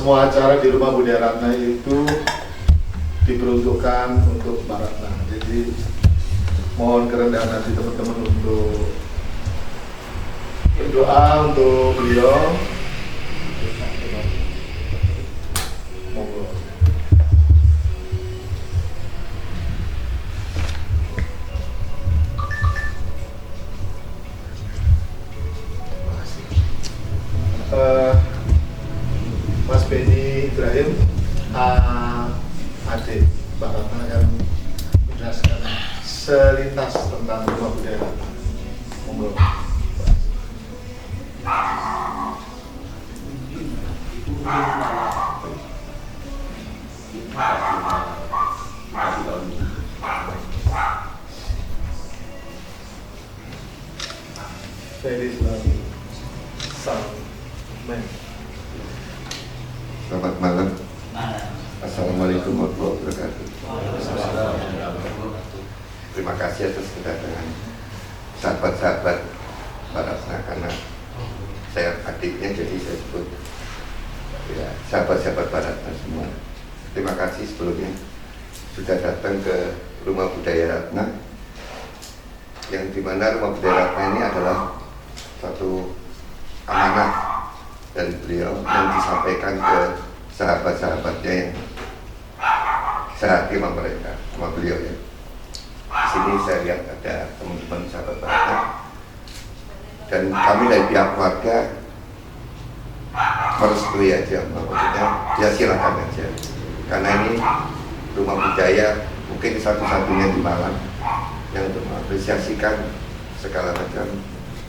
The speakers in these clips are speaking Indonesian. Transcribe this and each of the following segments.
semua acara di Rumah Budaya Ratna itu diperuntukkan untuk Mbak Ratna. Jadi mohon kerendahan hati teman-teman untuk berdoa untuk beliau. Monggo. Mas Benny Ibrahim, adik Mbak Ratna akan menjelaskan selintas tentang Rumah Budaya Ratna. Monggo. Selamat malam. Assalamualaikum warahmatullahi wabarakatuh. Terima kasih atas kedatangan sahabat-sahabat Mbak Ratna, karena saya adiknya jadi saya sebut ya, sahabat-sahabat Mbak Ratna semua. Terima kasih sebelumnya sudah datang ke Rumah Budaya Ratna, yang dimana Rumah Budaya Ratna ini adalah satu amanah dari beliau yang disampaikan ke sahabat-sahabatnya yang sehati sama mereka, sama beliau ya. Di sini saya lihat ada teman-teman sahabat Ratna, dan kami dari pihak keluarga merestui aja, maksudnya ya silakan aja, karena ini rumah budaya mungkin satu-satunya di Malang yang untuk mengapresiasikan segala macam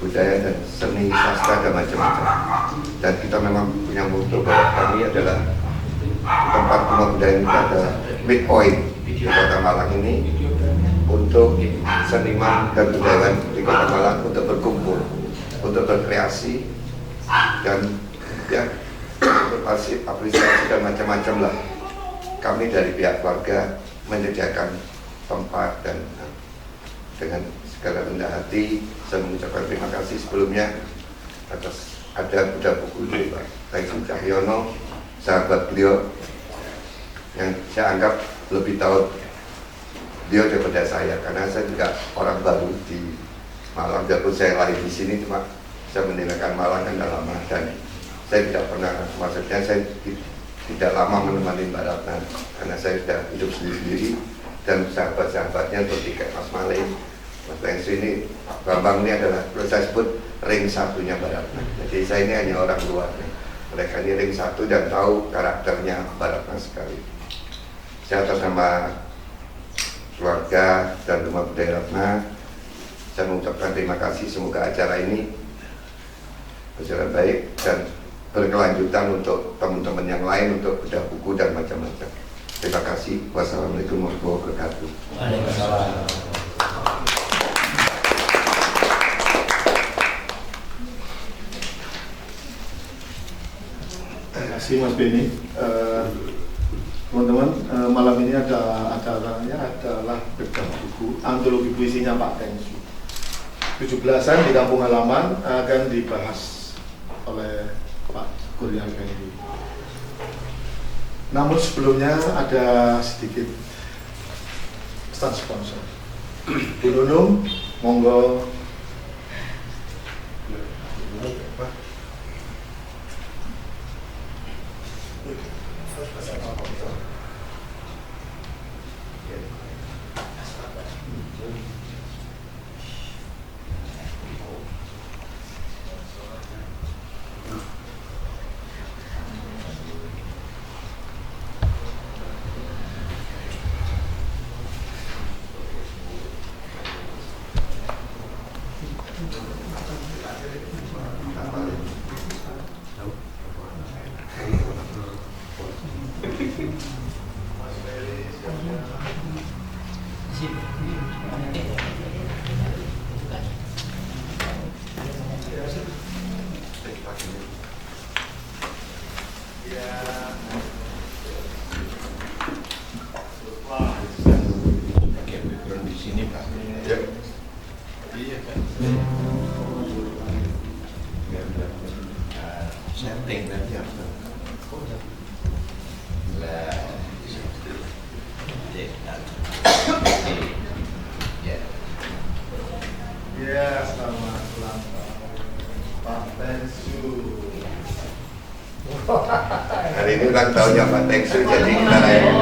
budaya dan seni sastra dan macam-macam. Dan kita memang punya motto bahwa kami adalah tempat rumah budaya ini adalah midpoint di Kota Malang ini untuk seniman dan budayawan di Kota Malang untuk berkumpul, untuk berkreasi dan ya untuk apresiasi dan macam-macam lah. Kami dari pihak keluarga menyediakan tempat, dan dengan segala rendah hati saya mengucapkan terima kasih sebelumnya atas ada budak buku dari Pak Taisun Cahyono, sahabat beliau yang saya anggap lebih tahu beliau daripada saya, karena saya juga orang baru di Malang. Walaupun saya lahir di sini, cuma saya meninggalkan Malang kan sudah lama, dan saya tidak pernah, maksudnya saya tidak lama menemani Mbak Ratna karena saya sudah hidup sendiri-sendiri, dan sahabat-sahabatnya seperti kayak Mas Malik, Mas Bensu ini, Bambang ini adalah saya sebut ring satunya Mbak Ratna. Jadi saya ini hanya orang luar, mereka ini ring satu dan tahu karakternya Mbak Ratna sekali. Saya atas nama keluarga dan Rumah Budaya Ratna, saya mengucapkan terima kasih. Semoga acara ini berjalan baik dan berkelanjutan untuk teman-teman yang lain untuk bedah buku dan macam-macam. Terima kasih. Wassalamualaikum warahmatullahi wabarakatuh. Waalaikumsalam. Terima kasih Mas Benny. Teman-teman, malam ini ada acaranya adalah bedah buku antologi puisinya Pak Tengsu. 17-an di kampung halaman akan dibahas oleh Pak Kurniawan ini. Namun sebelumnya ada sedikit stand sponsor. Bu Nunung, monggo. Setting nanti apa? Hari ini ulang tahunnya Pak Tengsu, jadi kita rayakan.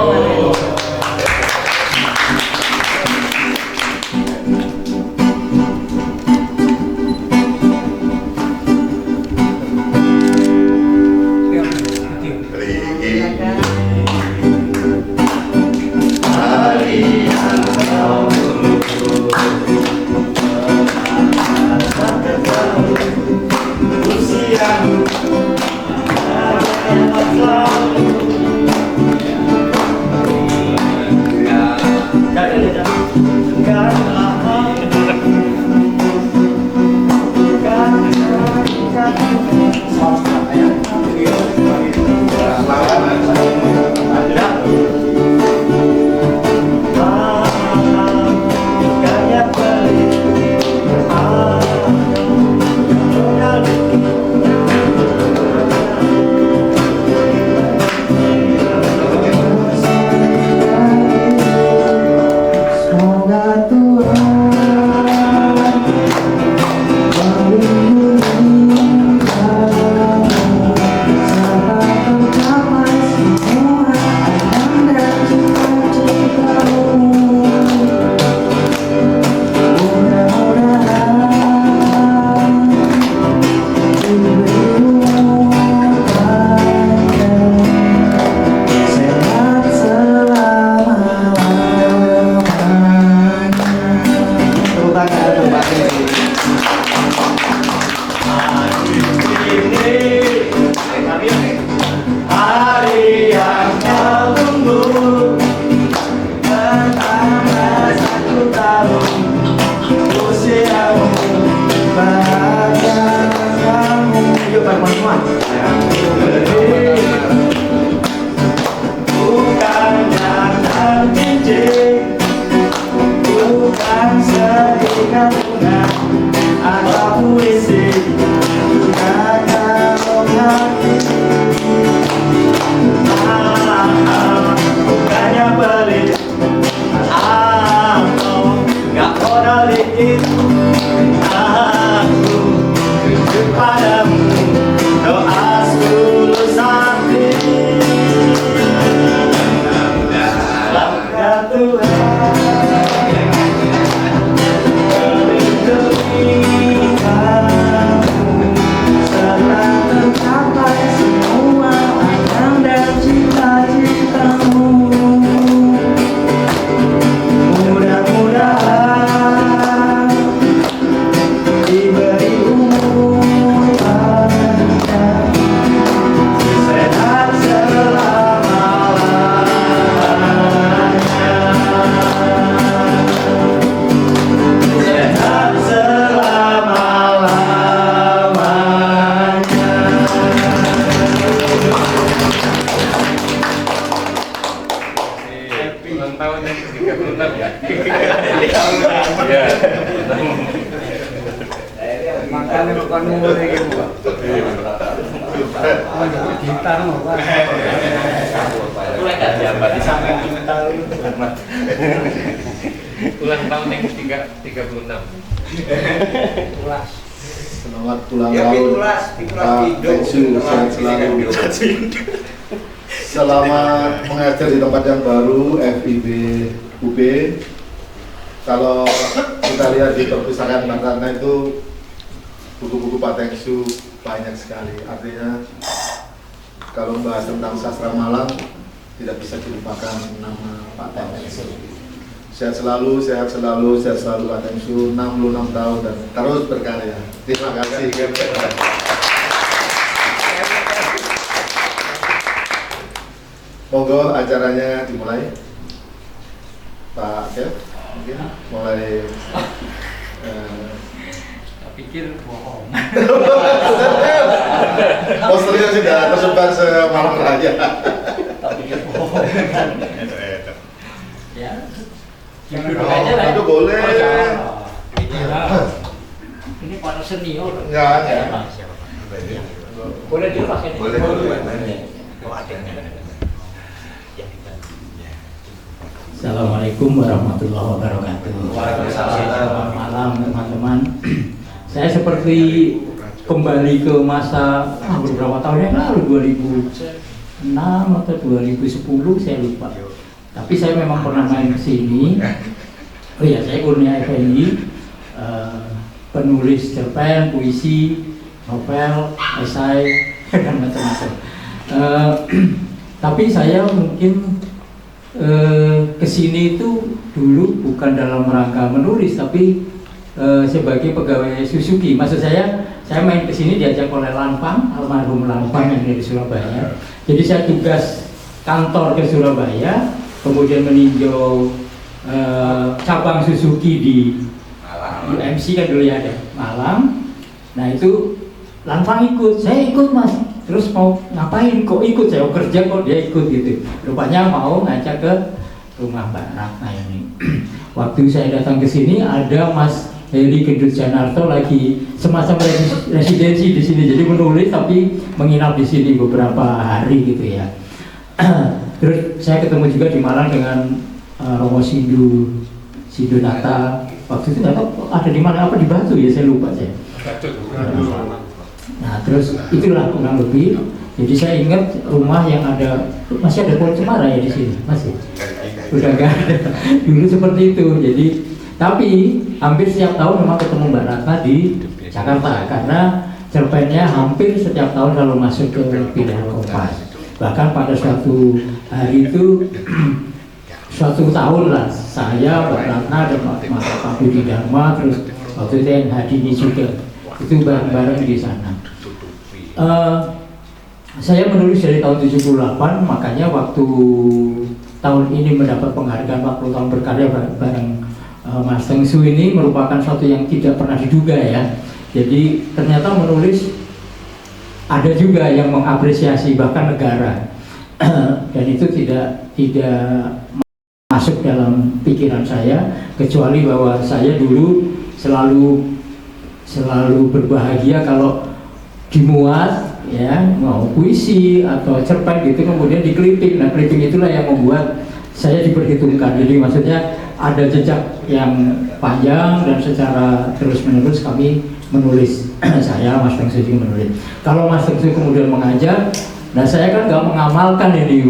Ulang tahun yang ke-36. Selamat ulang tahun Pak Tengsu, sehat selalu. Selamat mengajar di tempat yang baru, FIB UB. Kalau kita lihat di perpustakaan Bantana itu buku-buku Pak Tengsu banyak sekali. Artinya kalau membahas tentang sastra Malang tidak bisa dilupakan nama Pak Tengsu. Sehat selalu, sehat selalu, sehat selalu Pak Tengsu, 66 tahun dan terus berkarya. Terima kasih. Monggo acaranya dimulai. Pak Kev, mungkin mulai. Pikir bohong. Posternya sudah tersebar se-Malang Raya. Tak pikir bohong. Ya. Itu boleh. Ini para senior. Enggak. Boleh dilepas ini. Boleh. Assalamualaikum warahmatullahi wabarakatuh. Selamat malam teman-teman. Saya seperti kembali ke masa beberapa tahun yang lalu, 2000 atau 2010 saya lupa. Tapi saya memang pernah main ke sini. Oh iya, saya Kurnia Effendi, penulis cerpen, puisi, novel, esai, dan macam-macam. Tapi saya mungkin kesini itu dulu bukan dalam rangka menulis, tapi sebagai pegawai Suzuki. Maksud saya main kesini diajak oleh Lampang, almarhum Lampang yang dari Surabaya. Jadi saya tugas kantor ke Surabaya, kemudian meninjau cabang Suzuki di UMC kan dulu ya ada Malang. Nah itu Lampang ikut, saya ikut mas. Terus mau ngapain? Kok ikut? Saya kerja kok dia ikut gitu. Rupanya mau ngajak ke rumah Mbak Ratna ini. Waktu saya datang ke sini ada Mas Heri Gendut Janarto lagi semacam residensi di sini. Jadi menulis tapi menginap di sini beberapa hari gitu ya. Terus saya ketemu juga di Malang dengan Romo Sindu Nata. Waktu itu nggak tahu ada di mana, apa di Batu ya, saya lupa saya. Nah terus itulah kurang lebih. Jadi saya ingat rumah yang ada, masih ada pohon cemara ya di sini, masih. Udah nggak ada. Dulu seperti itu. Jadi tapi hampir setiap tahun memang ketemu Mbak Ratna di Jakarta karena cerpennya hampir setiap tahun selalu masuk ke Pilihan Kompas. Bahkan pada suatu hari itu suatu tahun lah saya, Mbak Ratna dan Pak Budi Dharma, terus waktu itu yang Hadini juga itu bareng-bareng di sana. Saya menulis dari tahun 78, makanya waktu tahun ini mendapat penghargaan 40 tahun berkarya bareng Mas Teng Su ini merupakan suatu yang tidak pernah diduga ya. Jadi ternyata menulis ada juga yang mengapresiasi bahkan negara dan itu tidak masuk dalam pikiran saya, kecuali bahwa saya dulu selalu berbahagia kalau dimuat ya, mau puisi atau cerpen gitu kemudian dikliping. Nah clipping itulah yang membuat saya diperhitungkan. Jadi maksudnya ada jejak yang panjang dan secara terus menerus kami menulis. Saya Mas Teng Su menulis. Kalau Mas Teng Su kemudian mengajar, nah saya kan nggak mengamalkan ini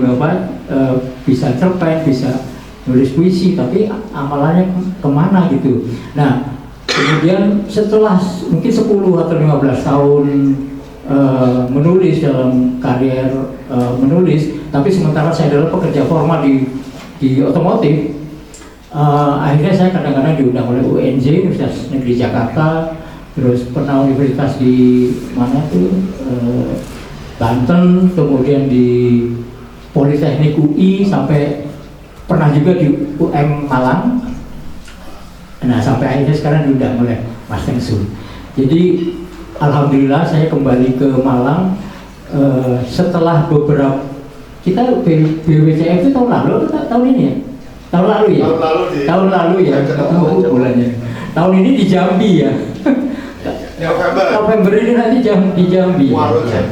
bisa cerpen, bisa nulis puisi, tapi amalannya kemana gitu. Nah kemudian setelah mungkin 10 atau 15 tahun menulis dalam karier menulis, tapi sementara saya adalah pekerja formal di otomotif, akhirnya saya kadang-kadang diundang oleh UNJ, Universitas Negeri Jakarta, terus pernah universitas di mana tuh Banten, kemudian di Politeknik UI, sampai pernah juga di UM Malang. Nah sampai akhirnya sekarang diundang oleh Mas Teng Su. Jadi alhamdulillah saya kembali ke Malang setelah beberapa, kita BWCF itu tahun lalu atau tahun ini ya? Tahun lalu ya? Tahun lalu ya, tahu bulannya. Tahun ini di Jambi ya. November ini nanti di Jambi. Ya.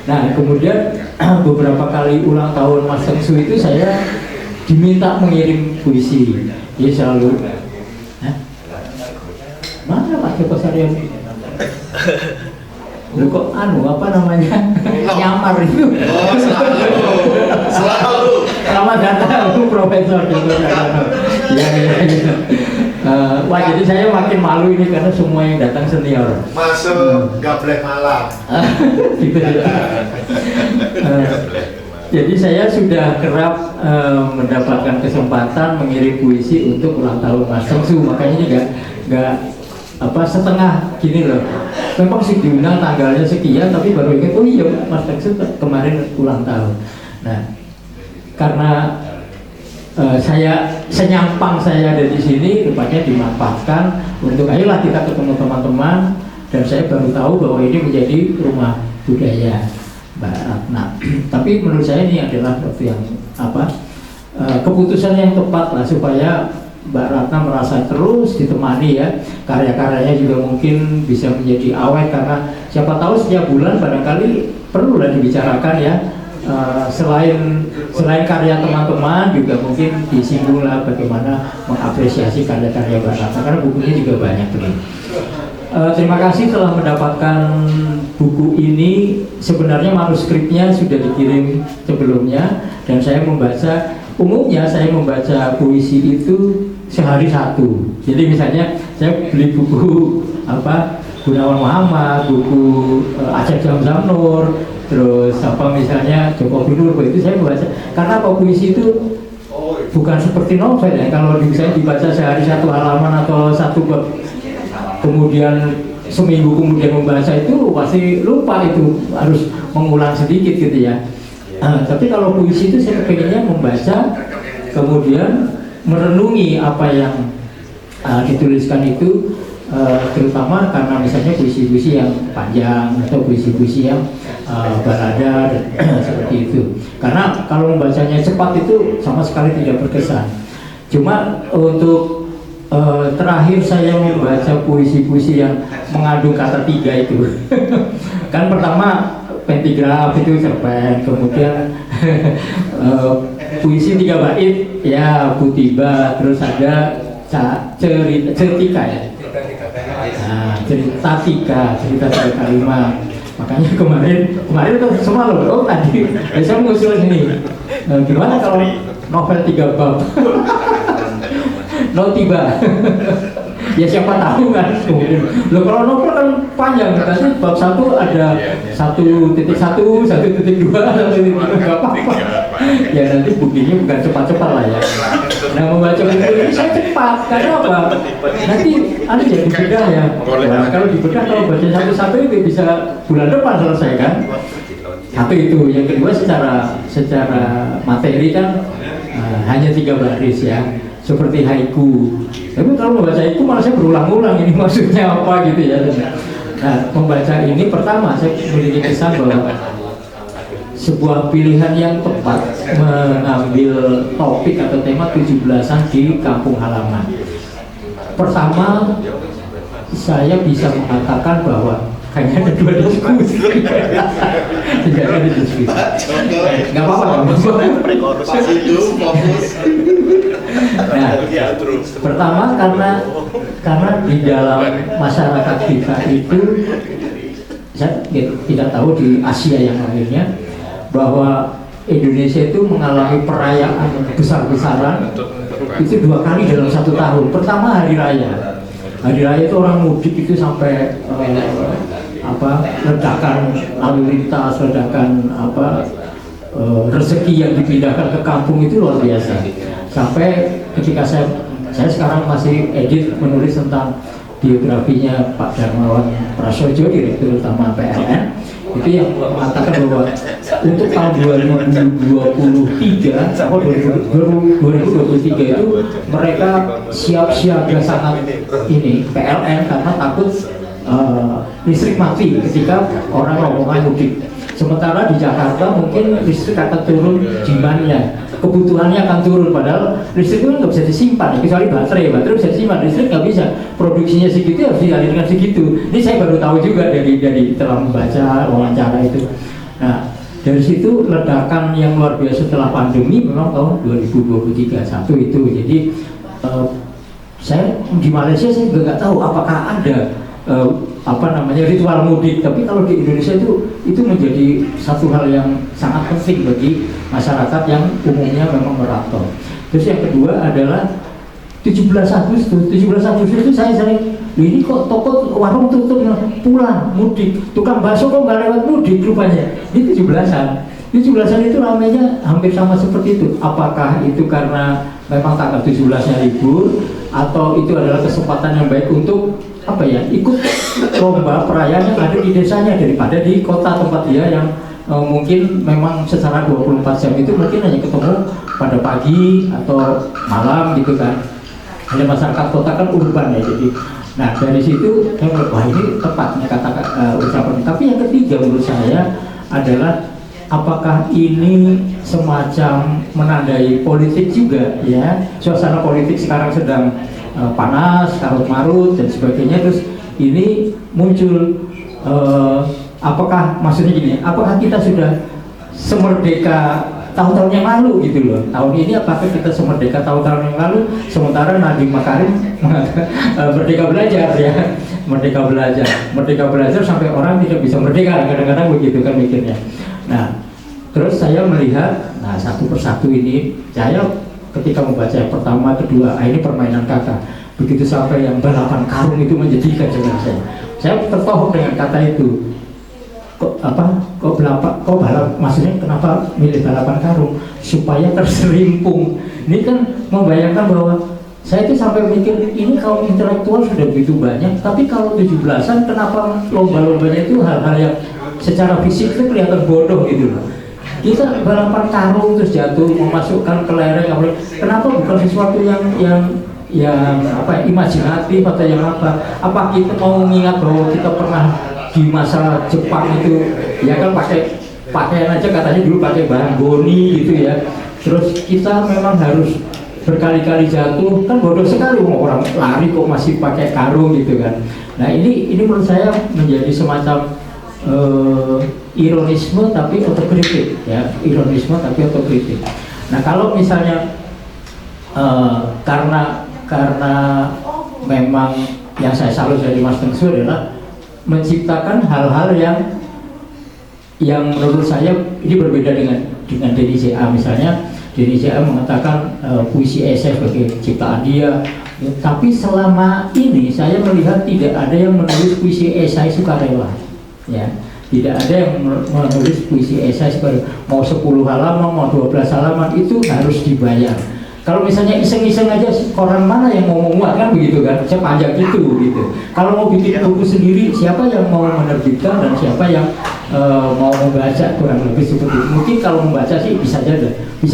Nah kemudian beberapa kali ulang tahun Mas Teng Su itu saya diminta mengirim puisi. Dia selalu, mana Pak Joko Saryono? Lu kok apa namanya? Nyamar itu. Oh, selalu. Selamat datang Profesor Joko Saryono. Ya. Wah jadi saya makin malu ini karena semua yang datang senior. Masuk gablek malam. Gitu. Jadi saya sudah kerap mendapatkan kesempatan mengirim puisi untuk ulang tahun Mas Teng Su. Makanya ini nggak setengah gini loh. Memang sih diundang tanggalnya sekian, tapi baru ingat oh iya Mas Teng Su kemarin ulang tahun. Nah karena saya senyampang saya ada di sini, rupanya dimanfaatkan untuk ayolah kita ketemu teman-teman, dan saya baru tahu bahwa ini menjadi rumah budaya Mbak Ratna. Tapi menurut saya ini adalah suatu yang keputusan yang tepat lah, supaya Mbak Ratna merasa terus ditemani ya, karya-karyanya juga mungkin bisa menjadi awet, karena siapa tahu setiap bulan barangkali perlulah dibicarakan ya. Selain karya teman-teman juga mungkin disinggung lah bagaimana mengapresiasi karya-karya Mbak Ratna, karena bukunya juga banyak begini. Terima kasih telah mendapatkan buku ini. Sebenarnya manuskripnya sudah dikirim sebelumnya dan saya membaca. Umumnya saya membaca puisi itu sehari satu. Jadi misalnya saya beli buku Gunawan Muhammad, buku Acep Zamzam-Nur, terus misalnya Joko Pinurbo, itu saya membaca. Karena puisi itu bukan seperti novel ya. Kalau misalnya dibaca sehari satu halaman atau satu bab, kemudian seminggu kemudian membaca itu pasti lupa, itu harus mengulang sedikit gitu ya. Tapi kalau puisi itu saya pengennya membaca, kemudian merenungi apa yang dituliskan itu, terutama karena misalnya puisi-puisi yang panjang atau puisi-puisi yang balada seperti itu. Karena kalau membacanya cepat itu sama sekali tidak berkesan. Cuma untuk terakhir saya membaca puisi-puisi yang mengandung kata tiga itu. Kan pertama pentigraf itu cerpen, kemudian puisi 3 bait ya Kutiba, terus ada cerita ya, cerita tiga kalimat. Makanya kemarin tuh semua loh, tadi saya mengusul ini, gimana kalau novel 3 bab no tiba. Ya siapa tahu kan. Loh kalau novel kan panjang, nanti bab 1 ada 1.1, 1.2, 1.3, nggak apa-apa. Ya nanti buktinya bukan cepat-cepat lah ya. Nah membaca buku ini saya cepat, karena apa? Nanti ada ya dibedah ya. Nah, kalau dibedah kalau baca satu-satu itu bisa bulan depan selesai kan. Satu itu, yang kedua secara materi kan hanya 3 baris ya. Seperti haiku. Tapi kalau membaca haiku malah saya berulang-ulang ini maksudnya apa gitu ya. Nah, membaca ini pertama saya memiliki kesan bahwa sebuah pilihan yang tepat mengambil topik atau tema 17-an di kampung halaman. Pertama, saya bisa mengatakan bahwa hanya ada 2 diskusi. Tidak ada diskusi. Nggak apa-apa. Nah, pertama karena di dalam masyarakat kita itu, saya tidak tahu di Asia yang lainnya, bahwa Indonesia itu mengalami perayaan besar-besaran itu 2 kali dalam 1 tahun. Pertama hari raya. Hari raya itu orang mudik itu sampai ledakan lalu lintas, ledakan rezeki yang dipindahkan ke kampung itu luar biasa. Sampai ketika saya sekarang masih edit menulis tentang biografinya Pak Darmawan Prasojo, Direktur Utama PLN, itu yang mengatakan bahwa untuk tahun 2023 atau 2023 itu mereka siap siaga sangat ini PLN karena takut listrik mati ketika orang rombongan mudik. Sementara di Jakarta mungkin listrik akan turun demandnya, kebutuhannya akan turun, padahal listrik itu nggak bisa disimpan, kecuali baterai bisa disimpan, listrik nggak bisa, produksinya segitu harus dialirkan segitu. Ini saya baru tahu juga dari telah membaca wawancara itu. Nah dari situ ledakan yang luar biasa setelah pandemi memang tahun 2023 satu itu. Jadi saya di Malaysia saya juga nggak tahu apakah ada ritual mudik, tapi kalau di Indonesia itu menjadi satu hal yang sangat penting bagi masyarakat yang umumnya memang merantau. Terus yang kedua adalah 17 Agustus itu saya sering, ini kok toko warung tutup pulang mudik, tukang bakso kok nggak lewat mudik rupanya. Ini 17-an itu ramainya hampir sama seperti itu. Apakah itu karena memang tanggal 17-nya libur, atau itu adalah kesempatan yang baik untuk ikut lomba perayaan yang ada di desanya daripada di kota tempat dia yang mungkin memang secara 24 jam itu mungkin hanya ketemu pada pagi atau malam gitu kan. Hanya masyarakat kota kan urban ya, jadi nah dari situ saya menurut, wah ini tepatnya kata ucapan. Tapi yang ketiga menurut saya adalah apakah ini semacam menandai politik juga ya, suasana politik sekarang sedang panas, karut-marut dan sebagainya. Terus ini muncul apakah maksudnya gini, apakah kita sudah semerdeka tahun-tahun yang lalu gitu loh. Tahun ini apakah kita semerdeka tahun-tahun yang lalu, sementara Nadiem Makarim merdeka belajar ya. merdeka belajar sampai orang tidak bisa merdeka, kadang-kadang begitu kan mikirnya. Nah, terus saya melihat, nah satu persatu ini, saya ketika membaca yang pertama, kedua, ini permainan kata. Begitu sampai yang balapan karung itu menjadikan dengan saya tertohok dengan kata itu. Kok balap, maksudnya kenapa milih balapan karung? Supaya terserimpung. Ini kan membayangkan bahwa saya itu sampai mikir, ini kaum intelektual sudah begitu banyak, tapi kalau 17-an kenapa lomba-lombanya itu hal-hal yang secara fisik itu kelihatan bodoh gitu loh. Kita balapan karung terus jatuh, memasukkan ke lereng, kenapa bukan sesuatu yang apa, imajinatif atau yang apa? Apa kita mau mengingat bahwa kita pernah di masa Jepang itu ya kan pakai pakaian aja katanya dulu pakai bahan goni gitu ya. Terus kita memang harus berkali-kali jatuh, kan bodoh sekali orang lari kok masih pakai karung gitu kan. Nah ini menurut saya menjadi semacam ironisme tapi otokritik ya, ironisme tapi otokritik. Nah kalau misalnya karena memang yang saya salut dari Mas Tengsu adalah menciptakan hal-hal yang menurut saya ini berbeda dengan Denny J.A. Misalnya Denny J.A. mengatakan puisi esai sebagai ciptaan dia, ya, tapi selama ini saya melihat tidak ada yang menulis puisi esai sukarela. Ya, tidak ada yang menulis puisi esai seperti mau 10 halaman, mau 12 halaman itu harus dibayar. Kalau misalnya iseng-iseng aja, koran mana yang mau memuat kan begitu kan, sepanjang itu gitu. Kalau mau bikin buku sendiri, siapa yang mau menerbitkan dan siapa yang mau membaca, kurang lebih seperti itu. Mungkin kalau membaca sih bisa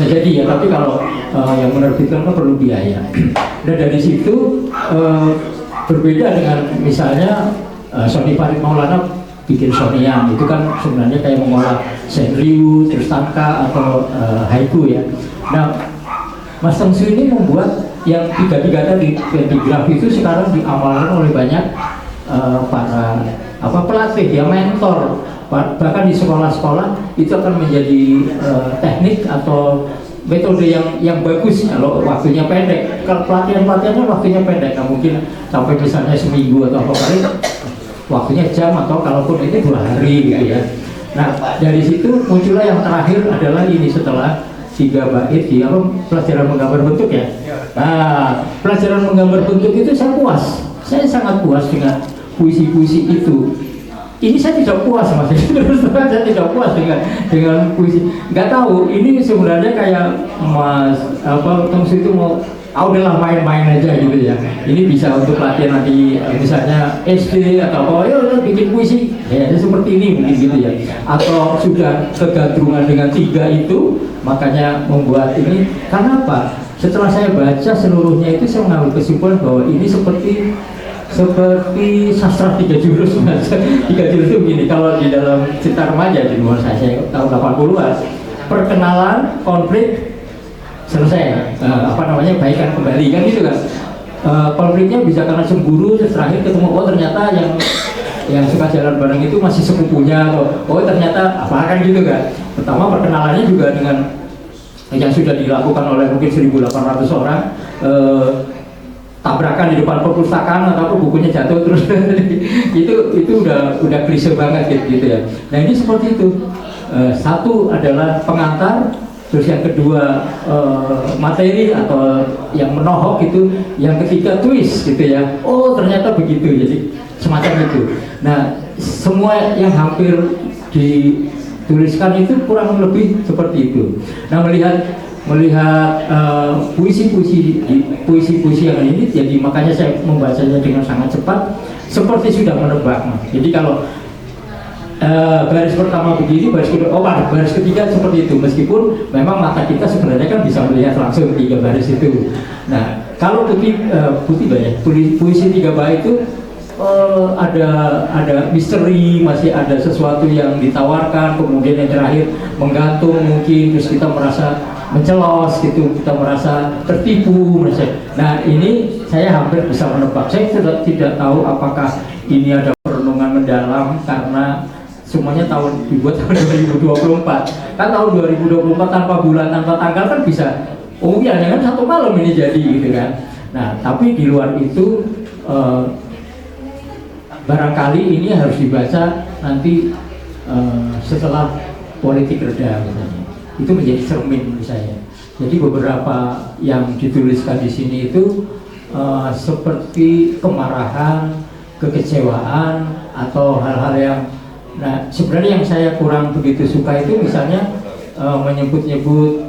jadi ya, tapi kalau yang menerbitkan kan perlu biaya. Dan dari situ berbeda dengan misalnya Sony Farid Maulana bikin Sonian, itu kan sebenarnya kayak mengolah senryu, terus tanka atau haiku ya. Nah, Mas Tengsu ini membuat yang tiga-tiga tadi grafi itu sekarang diamalkan oleh banyak para pelatih ya, mentor, bahkan di sekolah-sekolah itu akan menjadi teknik atau metode yang bagus kalau waktunya pendek. Kalau pelatihannya waktunya pendek, nah mungkin sampai misalnya seminggu atau apa kali, waktunya jam atau kalaupun ini 2 hari gitu ya. Nah dari situ muncullah yang terakhir adalah ini setelah 3 bait di pelajaran menggambar bentuk ya. Nah pelajaran menggambar bentuk itu saya sangat puas dengan puisi-puisi itu. Ini saya tidak puas mas, terus terang saya tidak puas dengan puisi. Nggak tahu ini sebenarnya kayak Mas Tengsu itu mau udahlah main-main aja gitu ya. Ini bisa untuk latihan nanti misalnya SD atau ya bikin puisi ya seperti ini mungkin gitu ya. Atau sudah kegandrungan dengan 3 itu, makanya membuat ini. Karena apa? Setelah saya baca seluruhnya itu saya mengambil kesimpulan bahwa ini seperti sastra 3 jurus mas. 3 jurus itu begini, kalau di dalam Cinta Remaja di luar saya tahun 80-an, perkenalan, konflik, selesai, baikan kembali kan gitu kan. Konfliknya bisa karena cemburu, terus terakhir ketemu ternyata yang suka jalan bareng itu masih sepupunya, atau ternyata apa kan gitu kan. Pertama perkenalannya juga dengan yang sudah dilakukan oleh mungkin 1.800 orang, tabrakan di depan perpustakaan atau bukunya jatuh terus itu udah klise banget gitu ya. Nah ini seperti itu, satu adalah pengantar, terus yang kedua materi atau yang menohok itu, yang ketiga twist gitu ya. Oh ternyata begitu, jadi semacam itu. Nah semua yang hampir dituliskan itu kurang lebih seperti itu. Nah melihat puisi-puisi yang ini, jadi makanya saya membacanya dengan sangat cepat, seperti sudah menebak. Jadi kalau baris pertama begini, baris kedua, baris ketiga seperti itu, meskipun memang mata kita sebenarnya kan bisa melihat langsung 3 baris itu. Nah kalau puisi 3 bait itu ada misteri, masih ada sesuatu yang ditawarkan, kemudian yang terakhir menggantung mungkin, terus kita merasa mencelos gitu, kita merasa tertipu. Nah ini saya hampir bisa menebak. Saya tidak tahu apakah ini ada perenungan mendalam karena semuanya dibuat tahun 2024. Kan tahun 2024 tanpa bulan, tanpa tanggal kan bisa mungkin kan 1 malam ini jadi gitu kan. Nah tapi di luar itu barangkali ini harus dibaca nanti setelah politik reda misalnya. Itu menjadi cermin menurut saya. Jadi beberapa yang dituliskan di sini itu seperti kemarahan, kekecewaan, atau hal-hal yang, nah sebenarnya yang saya kurang begitu suka itu misalnya menyebut-nyebut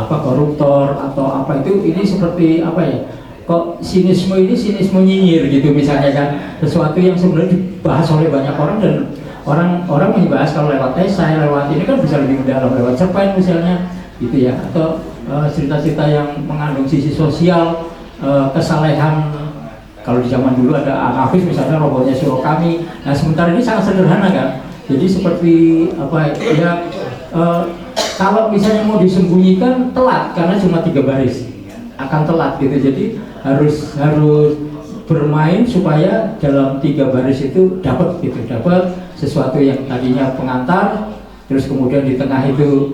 koruptor atau apa itu, ini seperti apa ya? Kok sinisme ini sinisme nyinyir gitu misalnya kan, sesuatu yang sebenarnya dibahas oleh banyak orang dan orang membahas kalau lewat esai, lewat ini kan bisa lebih mendalam, lewat cerpen misalnya gitu ya, atau cerita-cerita yang mengandung sisi sosial, kesalehan. Kalau di zaman dulu ada Anafis misalnya, robotnya Surokami. Nah sementara ini sangat sederhana kan, jadi seperti apa ya, kalau misalnya mau disembunyikan telat karena cuma 3 baris, akan telat gitu. Jadi harus bermain supaya dalam 3 baris itu dapat gitu, dapat sesuatu yang tadinya pengantar, terus kemudian di tengah itu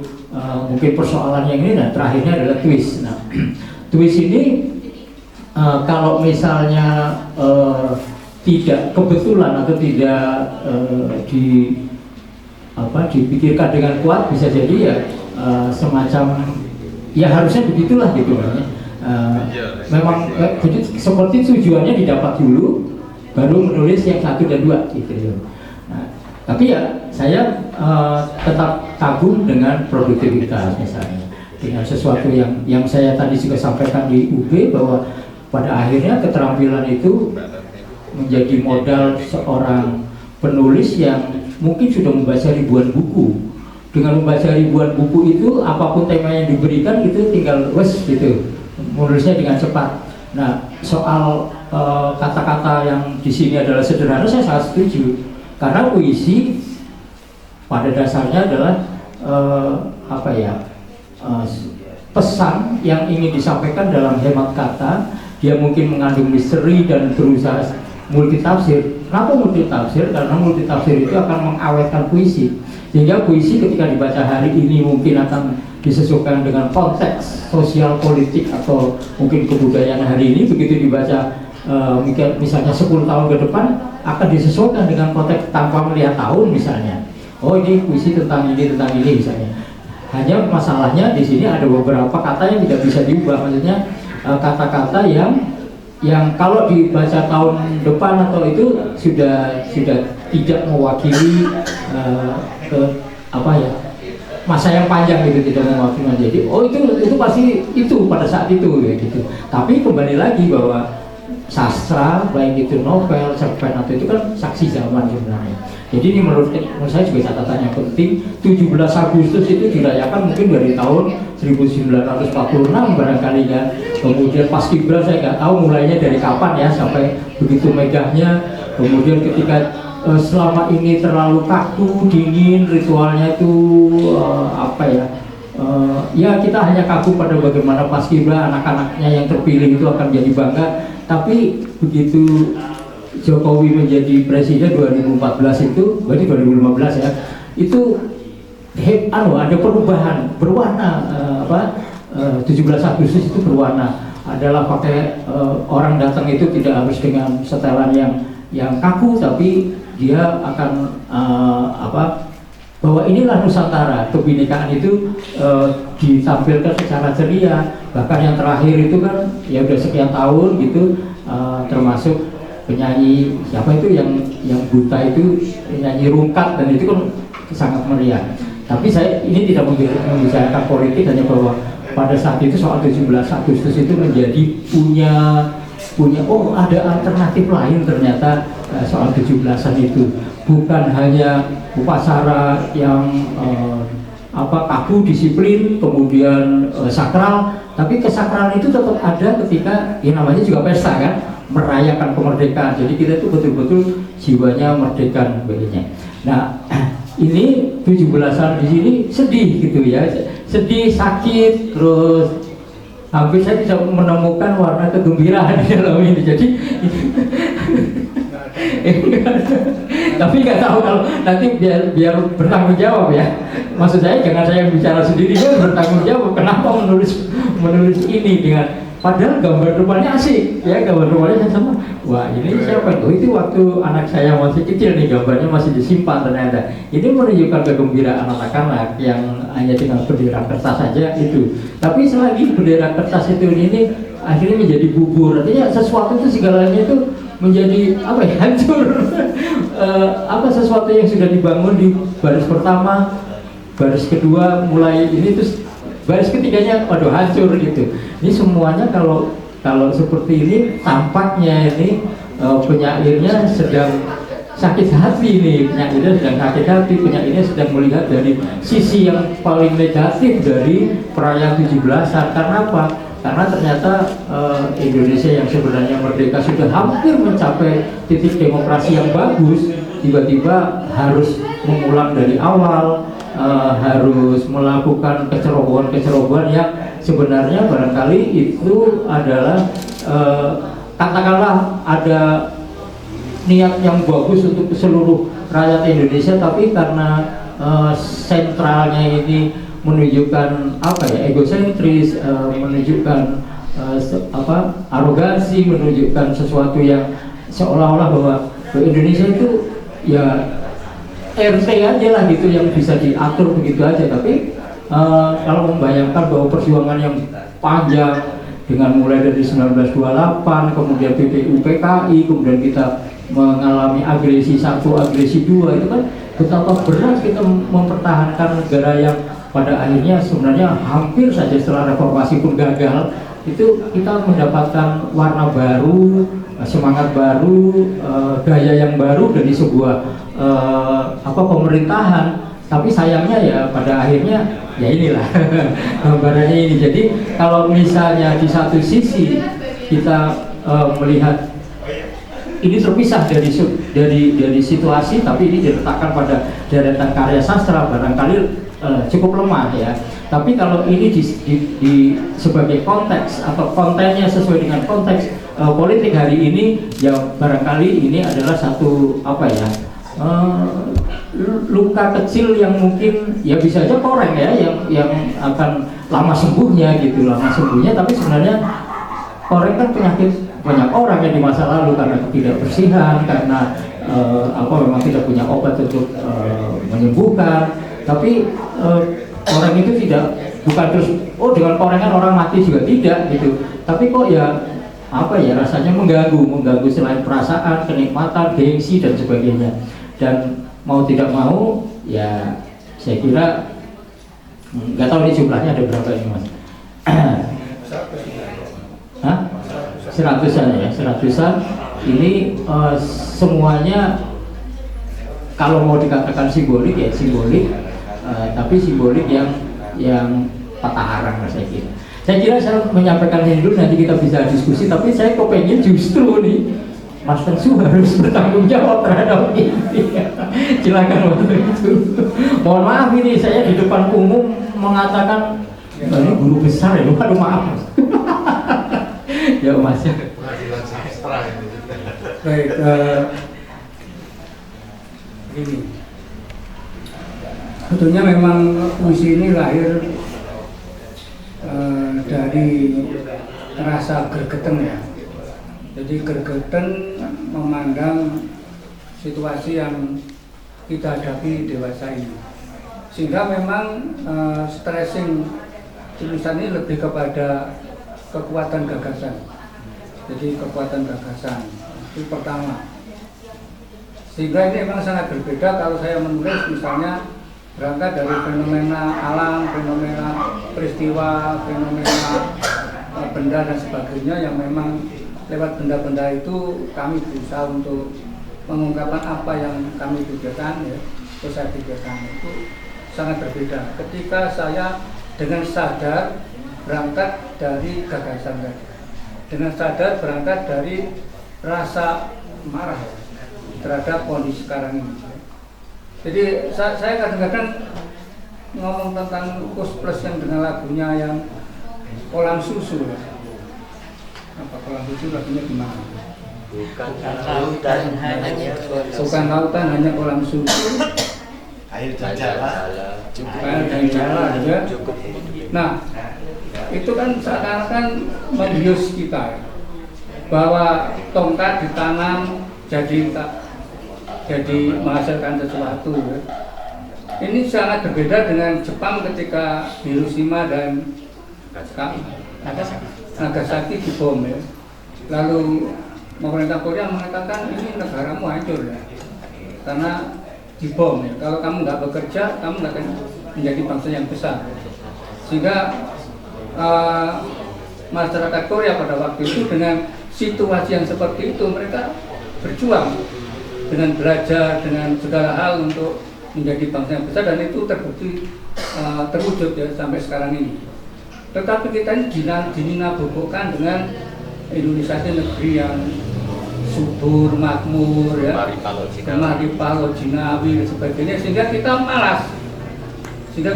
mungkin persoalan yang ini, dan terakhirnya adalah twist. Nah twist ini kalau misalnya tidak kebetulan atau tidak dipikirkan dengan kuat, bisa jadi ya semacam ya harusnya begitulah gitu kan. Memang jadi seperti tujuannya didapat dulu, baru menulis yang 1 dan 2 gitu. Nah, tapi ya saya tetap kagum dengan produktivitas misalnya, dengan sesuatu yang saya tadi juga sampaikan di UB, bahwa pada akhirnya keterampilan itu menjadi modal seorang penulis yang mungkin sudah membaca ribuan buku. Dengan membaca ribuan buku itu, apapun tema yang diberikan itu tinggal gitu, menulisnya dengan cepat. Nah, soal kata-kata yang di sini adalah sederhana, saya sangat setuju, karena puisi pada dasarnya adalah pesan yang ingin disampaikan dalam hemat kata. Dia mungkin mengandung misteri dan berusaha multitafsir. Kenapa multitafsir? Karena multitafsir itu akan mengawetkan puisi, sehingga puisi ketika dibaca hari ini mungkin akan disesuaikan dengan konteks sosial politik atau mungkin kebudayaan hari ini. Begitu dibaca misalnya 10 tahun ke depan akan disesuaikan dengan konteks tanpa melihat tahun misalnya. Oh ini puisi tentang ini misalnya. Hanya masalahnya di sini ada beberapa kata yang tidak bisa diubah, maksudnya kata-kata yang kalau dibaca tahun depan atau itu sudah tidak mewakili masa yang panjang gitu, tidak mewakili. Jadi itu pasti itu pada saat itu ya gitu. Tapi kembali lagi bahwa sastra, baik itu novel, cerpen atau itu kan saksi zaman sebenarnya. Jadi ini menurut saya juga catatan yang penting. 17 Agustus itu dirayakan mungkin dari tahun 1946 barangkali kan. Kemudian Paskibra saya nggak tahu mulainya dari kapan ya, sampai begitu megahnya. Kemudian ketika selama ini terlalu kaku, dingin, ritualnya itu ya kita hanya kaku pada bagaimana Paskibra anak-anaknya yang terpilih itu akan jadi bangga. Tapi begitu Jokowi menjadi presiden 2014 itu, berarti 2015 ya, itu ada perubahan berwarna. 17 Agustus itu berwarna, adalah pakai orang datang itu tidak harus dengan setelan yang kaku, tapi dia akan bahwa inilah Nusantara, kebinekaan itu ditampilkan secara ceria. Bahkan yang terakhir itu kan ya udah sekian tahun gitu, termasuk penyanyi siapa itu yang buta itu, penyanyi rungkat, dan itu kan sangat meriah. Tapi saya ini tidak membicarakan politik, hanya bahwa pada saat itu soal 17 Agustus itu menjadi punya ada alternatif lain ternyata. Soal 17-an itu bukan hanya upacara yang kaku, disiplin, kemudian sakral, tapi kesakralan itu tetap ada ketika namanya juga pesta kan, merayakan kemerdekaan. Jadi kita itu betul-betul jiwanya merdeka begini. Nah ini 17-an di sini sedih gitu ya, sedih, sakit, terus hampir saya tidak menemukan warna kegembiraan di dalam ini. Jadi tapi nggak tahu kalau nanti biar bertanggung jawab ya. Maksud saya jangan saya bicara sendiri, bertanggung jawab kenapa menulis ini Padahal gambar rumahnya asik, ya gambar rumahnya sama. Wah ini siapa? Oh itu waktu anak saya masih kecil nih, gambarnya masih disimpan ternyata. Ini menunjukkan kegembiraan anak-anak yang hanya dengan bendera kertas saja itu. Tapi selagi bendera kertas itu ini akhirnya menjadi bubur, artinya sesuatu itu segalanya itu menjadi apa ya, hancur. Apa sesuatu yang sudah dibangun di baris pertama, baris kedua mulai ini terus baris ketiganya waduh hancur gitu. Ini semuanya kalau seperti ini tampaknya ini penyairnya sedang sakit hati nih, penyairnya sedang sakit hati, penyairnya sedang melihat dari sisi yang paling negatif dari perayaan 17-an. Karena apa? Karena ternyata Indonesia yang sebenarnya merdeka sudah hampir mencapai titik demokrasi yang bagus, tiba-tiba harus mengulang dari awal, harus melakukan kecerobohan yang sebenarnya barangkali itu adalah katakanlah ada niat yang bagus untuk seluruh rakyat Indonesia, tapi karena sentralnya ini menunjukkan apa ya, egosentris, menunjukkan arogansi, menunjukkan sesuatu yang seolah-olah bahwa Indonesia itu ya RT aja lah gitu yang bisa diatur begitu aja. Tapi kalau membayangkan bahwa perjuangan yang panjang dengan mulai dari 1928 kemudian PPU PKI, kemudian kita mengalami agresi 1, agresi 2, itu kan betapa berat kita mempertahankan negara yang pada akhirnya sebenarnya hampir saja setelah reformasi pun gagal. Itu kita mendapatkan warna baru, semangat baru, gaya yang baru dari sebuah pemerintahan. Tapi sayangnya ya pada akhirnya ya inilah gambarannya ini. Jadi kalau misalnya di satu sisi kita melihat ini terpisah dari situasi, tapi ini diletakkan pada deretan karya sastra, barangkali cukup lemah ya. Tapi kalau ini di sebagai konteks atau kontennya sesuai dengan konteks politik hari ini, ya barangkali ini adalah satu luka kecil yang mungkin ya bisa aja koreng ya, yang akan lama sembuhnya gitu, tapi sebenarnya koreng kan penyakit banyak orang yang di masa lalu karena ketidakbersihan, karena memang tidak punya obat untuk menyembuhkan. Tapi orang itu bukan terus dengan korengan orang mati juga tidak gitu. Tapi kok ya rasanya mengganggu selain perasaan, kenikmatan, gengsi dan sebagainya. Dan mau tidak mau ya saya kira nggak tahu ini jumlahnya ada berapa ini mas. Hah? 100-an ya, 100-an ini semuanya kalau mau dikatakan simbolik ya simbolik, tapi simbolik yang patah arang saya kira. Saya kira saya menyampaikan ini dulu, nanti kita bisa diskusi, tapi saya kok pengen justru nih Mas Tensu harus bertanggung jawab terhadap ini. Silakan Mas Tensu. Mohon maaf ini saya di depan umum mengatakan ini guru besar ya, aduh maaf. Ya Mas. Pengadilan sastra ini. Baik, ini sebetulnya memang puisi ini lahir dari rasa gergeten ya. Jadi gergeten memandang situasi yang kita hadapi dewasa ini, sehingga memang stressing tulisan ini lebih kepada kekuatan gagasan. Jadi kekuatan gagasan itu pertama. Sehingga ini memang sangat berbeda kalau saya menulis misalnya berangkat dari fenomena alam, fenomena peristiwa, fenomena benda dan sebagainya, yang memang lewat benda-benda itu kami berusaha untuk mengungkapkan apa yang kami pikirkan ya, terus saya pikirkan. Itu sangat berbeda ketika saya dengan sadar berangkat dari gagasan tadi, dengan sadar berangkat dari rasa marah terhadap kondisi sekarang ini. Jadi saya kadang-kadang ngomong tentang Kus Plus yang dengan lagunya yang kolam susu ya. Apa kolam susu lagunya gimana? Bukan lautan hanya kolam susu, air dan jala air dan jala ya. Nah, itu kan seakan-akan membius kita bahwa tongkat ditanam jadi menghasilkan sesuatu. Ini sangat berbeda dengan Jepang ketika Hiroshima dan Nagasaki dibom ya. Lalu pemerintah Korea mengatakan ini negaramu hancur ya, karena dibom ya. Kalau kamu nggak bekerja, kamu nggak akan menjadi bangsa yang besar. Sehingga masyarakat Korea pada waktu itu dengan situasi yang seperti itu mereka berjuang dengan belajar dengan segala hal untuk menjadi bangsa yang besar, dan itu terbukti terwujud ya sampai sekarang ini. Tetapi kita ini dinina-bobokkan dengan Indonesia negeri yang subur, makmur ya, Kemari Palo, Jinawi dan sebagainya, sehingga kita malas. Sehingga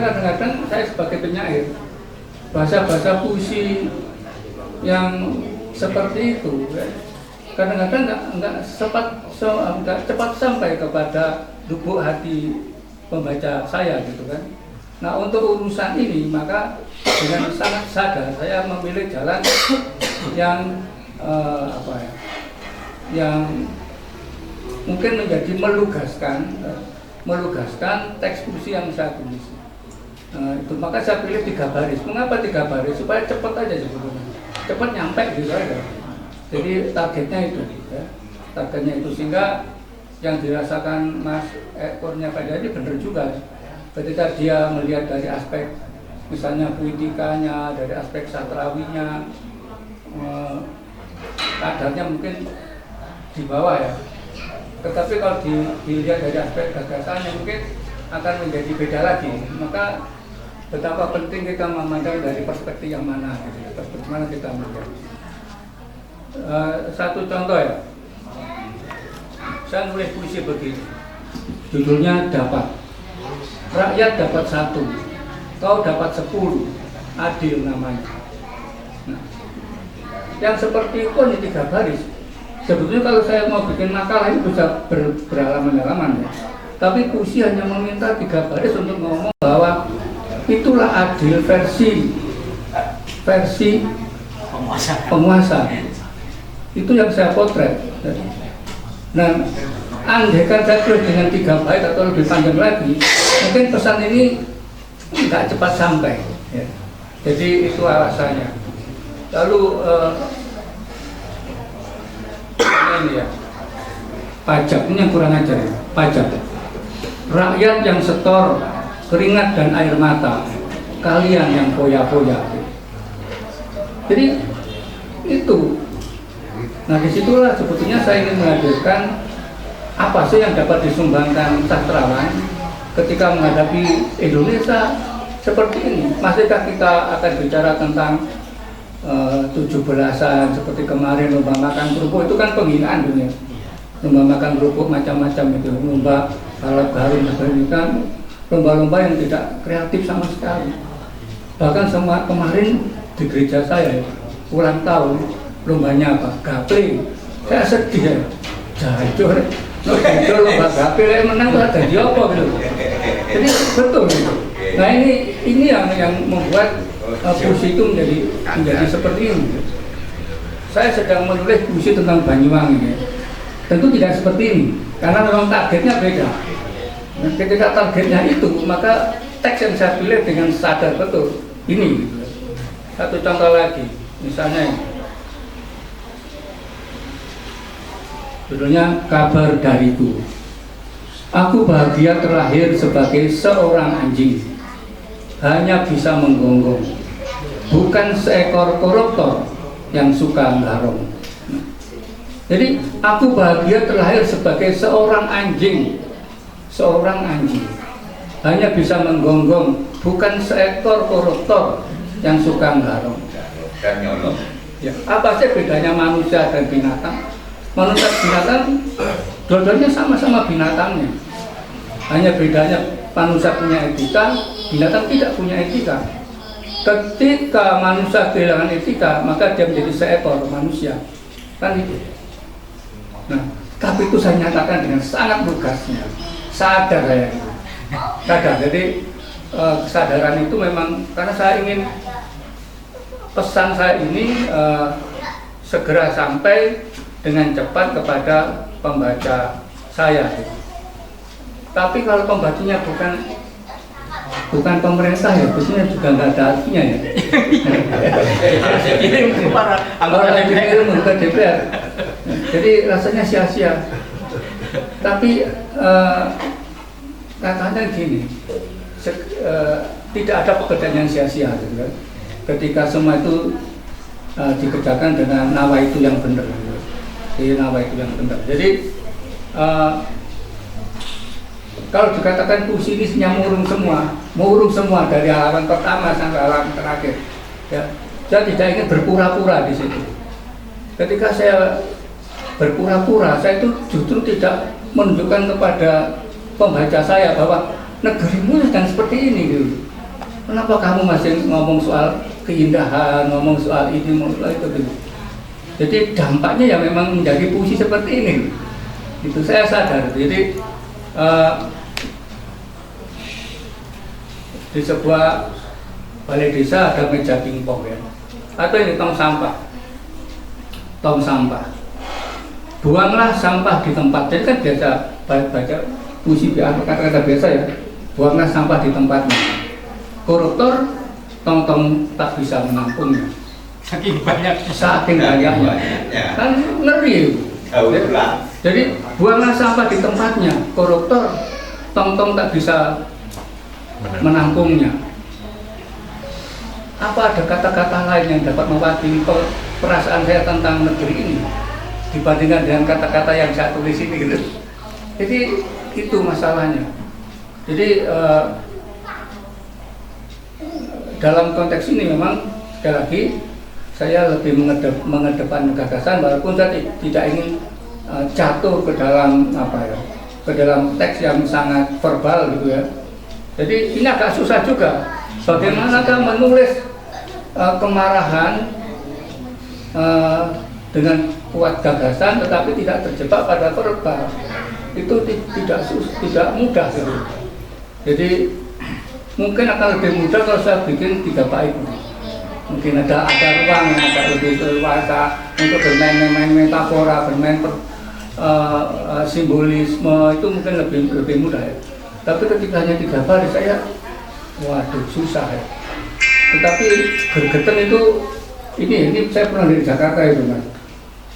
kadang-kadang saya sebagai penyair, bahasa-bahasa puisi yang seperti itu ya, kadang-kadang nggak cepat sampai kepada lubuk hati pembaca saya gitu kan. Nah, untuk urusan ini maka dengan sangat sadar saya memilih jalan yang yang mungkin menjadi melugaskan teks puisi yang saya tulis. Itu maka saya pilih 3 baris. Mengapa 3 baris? Supaya cepat aja sebetulnya, cepat nyampe gitu aja. Jadi targetnya itu, ya. Targetnya itu, sehingga yang dirasakan Mas Kurnia Jadi benar juga. Ketika dia melihat dari aspek misalnya puitikanya, dari aspek sastrawinya, kadarnya mungkin di bawah ya. Tetapi kalau dilihat dari aspek gagasannya mungkin akan menjadi beda lagi. Maka betapa penting kita memandang dari perspektif yang mana, gitu. Perspektif mana kita melihat. Satu contoh ya, saya nulis puisi begini, judulnya Dapat. Rakyat dapat 1, kau dapat 10, adil namanya. Nah, yang seperti itu ini 3 baris. Sebetulnya kalau saya mau bikin makalah ini bisa berhalaman-halaman ya. Tapi puisi hanya meminta 3 baris untuk ngomong bahwa itulah adil versi penguasa. Itu yang saya potret. Nah, andaikan saya tulis dengan 3 bait atau lebih panjang lagi, mungkin pesan ini nggak cepat sampai. Ya. Jadi itu alasannya. Lalu ini ya, pajak ini yang kurang ajar ya. Pajak. Rakyat yang setor keringat dan air mata, kalian yang foya-foya. Jadi itu. Nah, disitulah sebetulnya saya ingin menghadirkan apa sih yang dapat disumbangkan sastrawan ketika menghadapi Indonesia seperti ini. Masihkah kita akan bicara tentang 17-an seperti kemarin lomba makan kerupuk, itu kan penghinaan dunia. Lomba makan kerupuk macam-macam itu, lomba balap karung, kan lomba-lomba yang tidak kreatif sama sekali. Bahkan sama kemarin di gereja saya ulang tahun, lombanya apa? Gaple. Saya sedih ya. Jajur. Lomba gaple yang menang tuh ada di apa gitu. Jadi betul gitu. Nah ini yang membuat puisi itu menjadi seperti ini. Saya sedang menulis puisi tentang Banyuwangi ya. Tentu tidak seperti ini karena memang targetnya beda. Nah, ketika targetnya itu, maka teks yang saya pilih dengan sadar betul ini. Satu contoh lagi, misalnya ini. Judulnya Kabar Dariku. Aku bahagia terlahir sebagai seorang anjing, hanya bisa menggonggong, bukan seekor koruptor yang suka garong. Jadi aku bahagia terlahir sebagai seorang anjing, hanya bisa menggonggong, bukan seekor koruptor yang suka garong. Ya, apa sih bedanya manusia dan binatang? Manusia dan binatang dua-duanya sama-sama binatangnya. Hanya bedanya manusia punya etika, binatang tidak punya etika. Ketika manusia kehilangan etika, maka dia menjadi seekor manusia. Kan itu. Nah, tapi itu saya nyatakan dengan sangat lugasnya. Sadar saya. Sadar. Jadi kesadaran itu memang karena saya ingin pesan saya ini segera sampai dengan cepat kepada pembaca saya. Tapi kalau pembacanya bukan pemerintah ya, biasanya juga nggak ada artinya ya. Ini para anggota DPR. Jadi rasanya sia-sia. Tapi katanya gini, tidak ada pekerjaan yang sia-sia, gitu kan? Ketika semua itu dikerjakan dengan nawa itu yang benar, gitu. Jadi nawa itu yang benar. Jadi kalau dikatakan puisi ini murung semua dari halaman pertama sampai halaman terakhir. Ya, saya tidak ingin berpura-pura di situ. Ketika saya berpura-pura, saya itu justru tidak menunjukkan kepada pembaca saya bahwa negerimu sedang seperti ini gitu. Kenapa kamu masih ngomong soal keindahan, ngomong soal ini, ngomong soal itu gitu. Jadi dampaknya ya memang menjadi puisi seperti ini. Itu saya sadar. Jadi di sebuah balai desa ada meja pingpong ya. Atau ini tong sampah. Buanglah sampah di tempat. Jadi kan biasa baca puisi kata-kata biasa ya. Buanglah sampah di tempatnya. Koruptor tong tak bisa menampungnya. saking banyaknya. Kan ngeri. Jadi buanglah sampah di tempatnya. Koruptor tong tak bisa menampungnya. Apa ada kata-kata lain yang dapat mewakili perasaan saya tentang negeri ini dibandingkan dengan kata-kata yang saya tulis ini gitu. Jadi itu masalahnya. Jadi dalam konteks ini memang sekali lagi saya lebih mengedepan gagasan, walaupun saya tidak ingin jatuh ke dalam ke dalam teks yang sangat verbal gitu ya. Jadi ini agak susah juga. Bagaimana kita menulis kemarahan dengan kuat gagasan, tetapi tidak terjebak pada verbal. Itu tidak mudah gitu. Jadi mungkin akan lebih mudah kalau saya bikin 3 bait. Mungkin ada ruang yang agak lebih leluasa untuk bermain metafora, bermain simbolisme, itu mungkin lebih mudah ya. Tapi ketika hanya 3 baris saya, waduh susah ya. Tetapi gergeten itu, ini saya pernah di Jakarta itu Mas.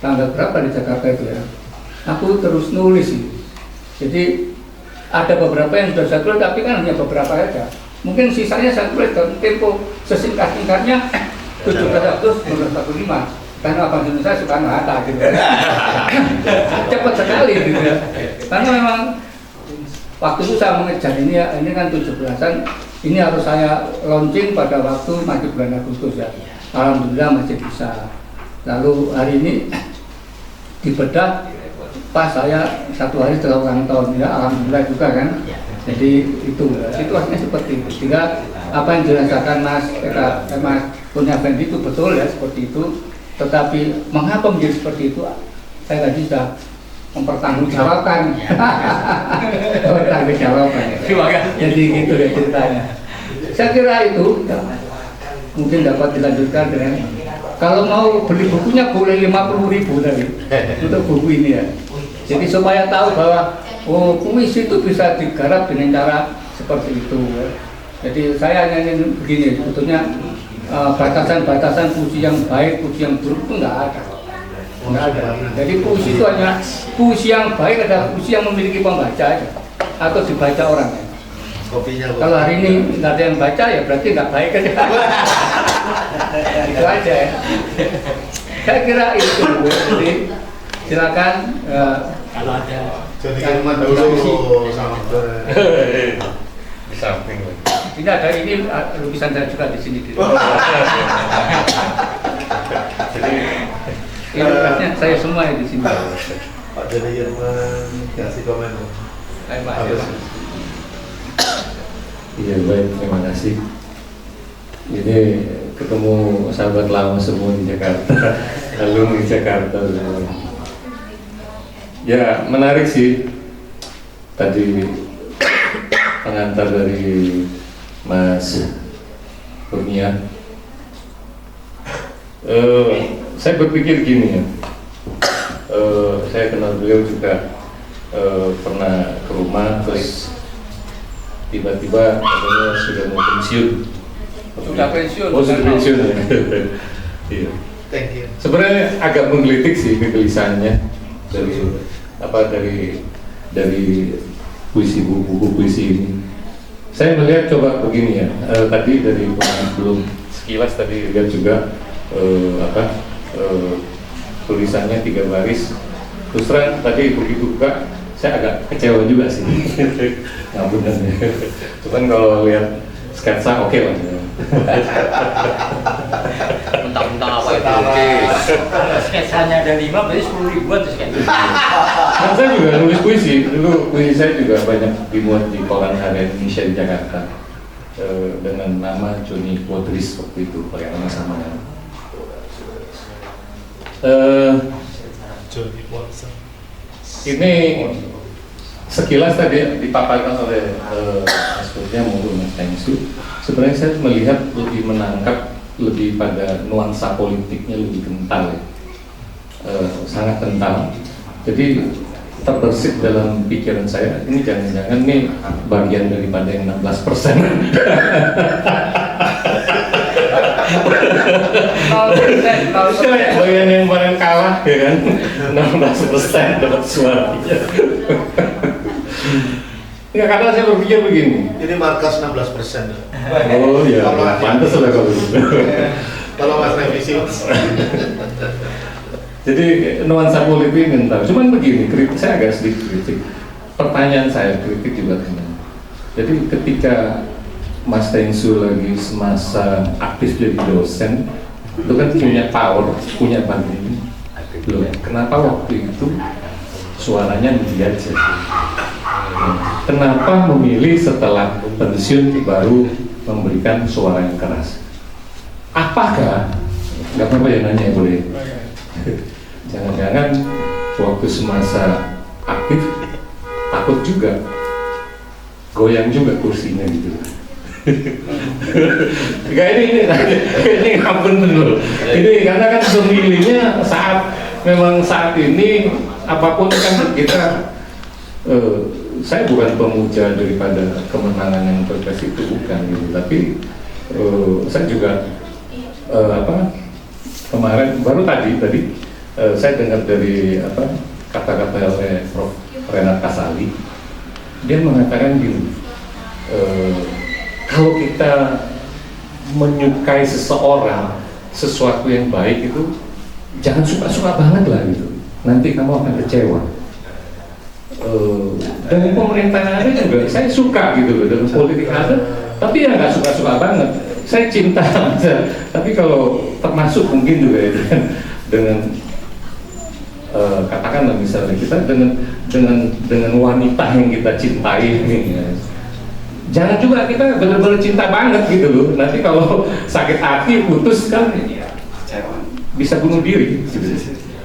Tanggal berapa di Jakarta itu ya? Aku terus nulis sih. Jadi ada beberapa yang sudah saya tulis, tapi kan hanya beberapa saja. Mungkin sisanya saya tulis dalam tempo sesingkat-singkatnya 17 Agustus 1945. Karena Abang Indonesia Soekarno-Hatta gitu. Cepat sekali gitu ya. Karena memang waktu itu saya mengejar ini kan 17-an, ini harus saya launching pada waktu masih bulan Agustus ya. Alhamdulillah masih bisa. Lalu hari ini dibedah pas saya 1 hari setelah ulang tahun ya, alhamdulillah juga kan. Jadi itu situasinya seperti itu. Sehingga apa yang dirasakan Mas Kurnia Effendi itu betul ya, seperti itu. Tetapi mengapa menjadi seperti itu? Saya tadi sudah mempertanggungjawabkan. Mempertanggungjawabkan. Jadi gitu ya ceritanya. Saya kira itu mungkin dapat dilanjutkan dengan, kalau mau beli bukunya boleh 50.000 tadi untuk buku ini ya. Jadi supaya tahu bahwa puisi itu bisa digarap dengan cara seperti itu ya. Jadi saya hanya ingin begini, sebetulnya batasan-batasan puisi yang baik, puisi yang buruk itu nggak ada. Jadi puisi itu hanya puisi yang baik adalah puisi yang memiliki pembaca aja, atau dibaca orang ya. Kalau hari ini nggak ada yang baca ya berarti nggak baik aja. Itu aja ya. Saya kira itu. Jadi silakan Kalau ada Jadi kiriman dulu sama Di samping lagi. ini ada lukisan saya juga di sini. Jadi Ini lukisnya saya semua ya di sini. Pak Jadi Irman kasih komen. Iya baik, terima kasih. Ini ketemu sahabat lama semua di Jakarta, alumni Jakarta semua. Ya menarik sih tadi pengantar dari Mas Kurnia. Saya berpikir gini ya, saya kenal beliau juga pernah ke rumah, terus tiba-tiba katanya sudah mau pensiun. Sudah pensiun. Oh, sudah pensiun ya. Iya. Thank you. Sebenarnya agak menggelitik sih kegelisahannya dari buku puisi ini. Saya melihat coba begini ya, tadi dari belum sekilas tadi lihat juga tulisannya 3 baris. Terus terang tadi begitu buka, saya agak kecewa juga sih. Ngambunan ya. Cuman kalau lihat sketsa oke lah. Mentang-mentang apa itu? Sketsanya ada 5, berarti 10 ribuan tuh sketsa. Nah, saya juga nulis puisi. Dulu puisi saya juga banyak dimuat di koran harian Indonesia di Jakarta dengan nama Johnny Quadris waktu itu, pakai nama samaran. Ini sekilas tadi dipaparkan oleh Mas Kurnia maupun Mas Tengsu. Sebenarnya saya melihat lebih menangkap lebih pada nuansa politiknya lebih kental ya. Sangat kental. Jadi terbersih dalam pikiran saya, ini jangan-jangan nih bagian daripada yang 16%. Bagian yang paling kalah ya kan, 16% dapat suara. Ya karena saya berpikir begini. Ini markas 16%. Oh iya, pantas lah kalau gitu. Kalau Mas revisi. Jadi nuansa politik mental. Cuman begini, saya agak sedikit kritik. Pertanyaan saya kritik juga gini. Jadi ketika Mas Tengsu lagi semasa aktif jadi dosen, itu kan punya power, punya bargaining. Loh, kenapa waktu itu suaranya dia aja? Kenapa memilih setelah pensiun baru memberikan suara yang keras? Apakah, nggak apa-apa ya nanya ya boleh? Jangan-jangan waktu semasa aktif takut juga goyang juga kursinya gitu. Enggak ini ngapain dulu. Ini karena kan pemilihnya saat ini apapun kan kita saya bukan pemuja daripada kemenangan yang berkas itu bukan gitu, tapi saya juga kemarin baru tadi saya dengar dari kata-kata oleh Prof. Renat Kasali. Dia mengatakan gini, kalau kita menyukai seseorang sesuatu yang baik itu jangan suka-suka banget lah gitu, nanti kamu akan kecewa. Dan pemerintahan ada juga saya suka gitu loh, dalam politik ada, tapi ya nggak suka-suka banget. Saya cinta aja, tapi kalau termasuk mungkin juga ya dengan katakanlah misalnya kita dengan wanita yang kita cintai ini ya. Jangan juga kita benar-benar cinta banget gitu loh, nanti kalau sakit hati putus kan bisa bunuh diri gitu.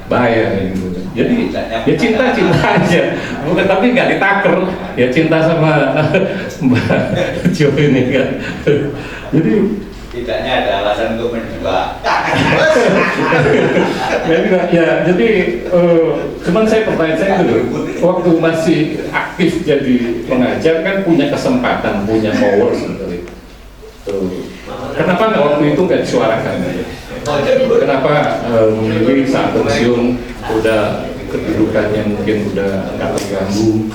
Bahaya gitu. Jadi ya cinta aja, bukan, tapi nggak ditaker ya, cinta sama Mbak Jo ini kan. Jadi tidaknya ada alasan untuk menjual. jadi cuman pertanyaan saya dulu, waktu masih aktif jadi pengajar kan punya kesempatan, punya power sebenarnya. Kenapa nggak waktu itu nggak disuarakan? Kenapa memilih saat pensiun udah kedudukannya mungkin udah nggak terganggu?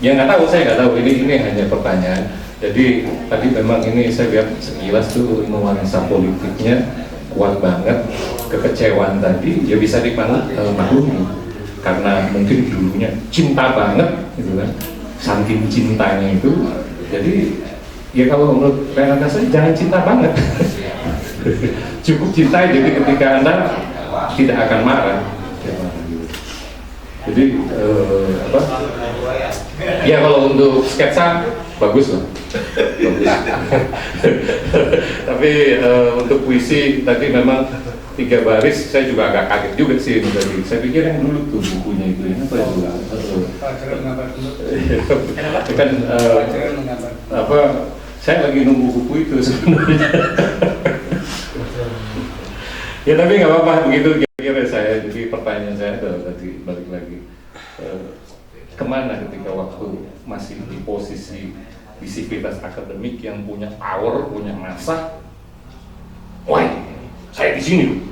Ya nggak tahu, saya nggak tahu. Ini hanya pertanyaan. Jadi tadi memang ini saya lihat sekilas tuh nuansa politiknya kuat banget. Kekecewaan tadi ya bisa dimaklumi karena mungkin dulunya cinta banget gitu kan, saking cintanya itu. Jadi ya kalau menurut Renata saya jangan cinta banget. Cukup cintai, jadi ketika Anda tidak akan marah. Jadi ya kalau untuk sketsa bagus lah. Bagus. Tapi untuk puisi tadi memang 3 baris saya juga agak kaget juga sih tadi. Saya pikir yang dulu tuh bukunya itu ya, apa itu? Kan Saya lagi nunggu buku itu sebenarnya. Ya tapi nggak apa-apa, begitu kira-kira saya. Jadi pertanyaan saya adalah tadi balik lagi kemana ketika waktu masih di posisi visibilitas akademik yang punya power, punya massa. Wah, saya di sini.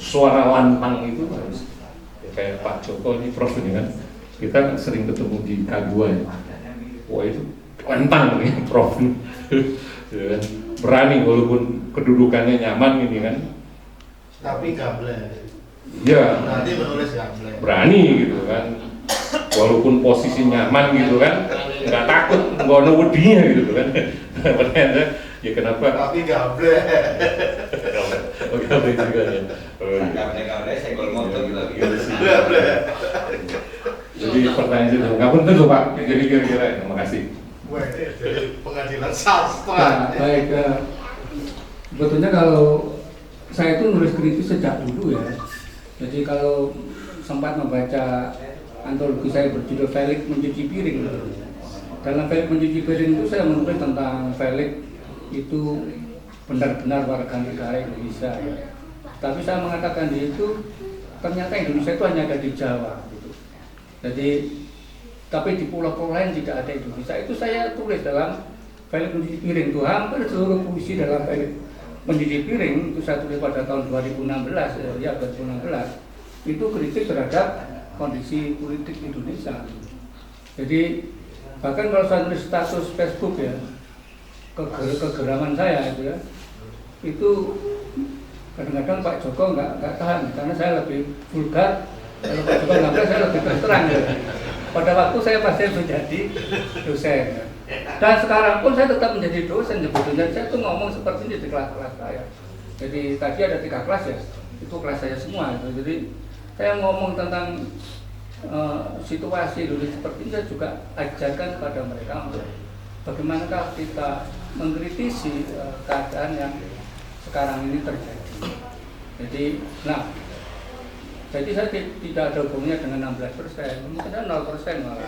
Suara lantang itu harus ya, kayak Pak Joko ini Prof ini kan, kita sering ketemu di K2 ya. Wah itu lantang nih Prof. Ya, berani walaupun kedudukannya nyaman ini kan. Tapi gablek. Ya. Nanti menulis gablek. Berani gitu kan. Walaupun posisi nyaman gitu kan, nggak takut ngono wedinya gitu kan. Pertanyaan ya kenapa? Tapi gablek. Oh gablek juga ya. Kapan-kapan saya kalau motor gitu. Gablek. Jadi pertanyaan itu nggak penting tuh Pak. Jadi kira-kira terima kasih. Wah, ini jadi pengadilan sastra. Nah, baik, sebetulnya kalau saya itu nulis kritis sejak dulu ya. Jadi kalau sempat membaca antologi saya berjudul Felix Mencuci Piring. Dalam Felix Mencuci Piring itu saya menulis tentang Felix itu benar-benar warga negara Indonesia ya. Tapi saya mengatakan di itu ternyata Indonesia itu hanya ada di Jawa gitu. Jadi tapi di pulau-pulau lain tidak ada Indonesia. Itu saya tulis dalam Felix Mencuci Piring itu hampir seluruh puisi dalam Felix Mencuci Piring itu saya tulis pada tahun 2016 ya 2016 itu kritik terhadap kondisi politik Indonesia. Jadi bahkan kalau saya tulis status Facebook ya kegeraman saya itu ya itu kadang-kadang Pak Joko nggak tahan karena saya lebih vulgar. Kalau Pak Joko nggak saya lebih terang ya. Pada waktu saya pasti menjadi dosen ya. Dan sekarang pun saya tetap menjadi dosen sebetulnya. Saya tuh ngomong seperti ini di kelas-kelas saya. Jadi tadi ada 3 kelas ya, itu kelas saya semua gitu. Jadi saya ngomong tentang situasi dulu seperti ini, saya juga ajarkan kepada mereka untuk bagaimanakah kita mengkritisi keadaan yang sekarang ini terjadi. Jadi saya tidak ada hubungannya dengan 16%, mungkin 0% malah.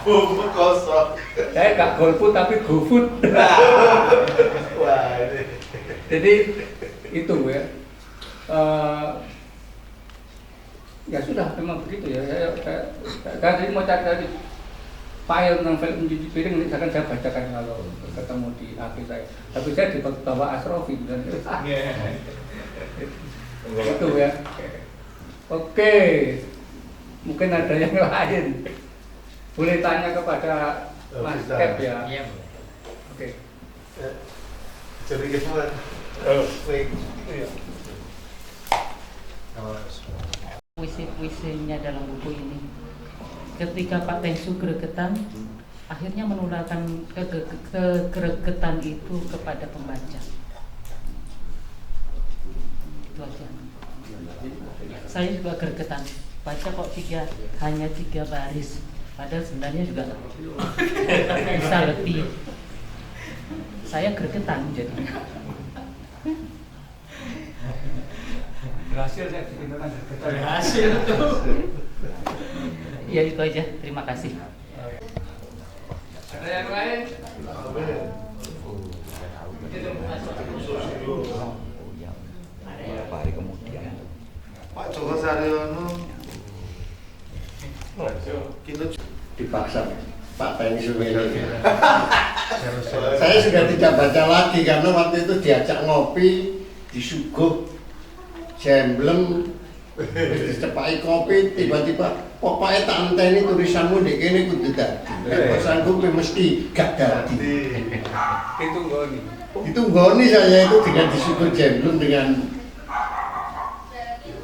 Bumbu kosong. Saya nggak golput tapi gofood. Wah, ini. Jadi itu ya. Ya sudah memang begitu ya. Saya tadi mau cari file tentang Felix Mencuci Piring ini akan saya bacakan kalau ketemu di HP saya. Tapi saya di bawah Asrofi dan itu ya. Oke, mungkin ada yang lain. Boleh tanya kepada Mas Kep ya. Iya. Oke. Jadi gimana? Puisi-puisinya dalam buku ini. Ketika Pak Tengsu gregetan, akhirnya menularkan kegregetan itu kepada pembaca. Itu aja. Saya juga gregetan. Baca kok hanya 3 baris. Padahal sebenarnya juga bisa lebih. Saya gregetan jadi. Berhasil saya bikin gregetan. Berhasil tuh. Ya itu aja, terima kasih. Ada yang lain? Hari kemudian Pak Joko Saryono dipaksa Pak Tengsu ini. Saya sudah tidak baca lagi karena waktu itu diajak ngopi, disuguh jemblem, dicepai kopi, tiba-tiba pokoknya tak enteni tulisanmu di kene kudu dadi. Pesanku mesti gak dadi. Itu nggoni. Itu nggoni saya itu dengan disuguh jemblem dengan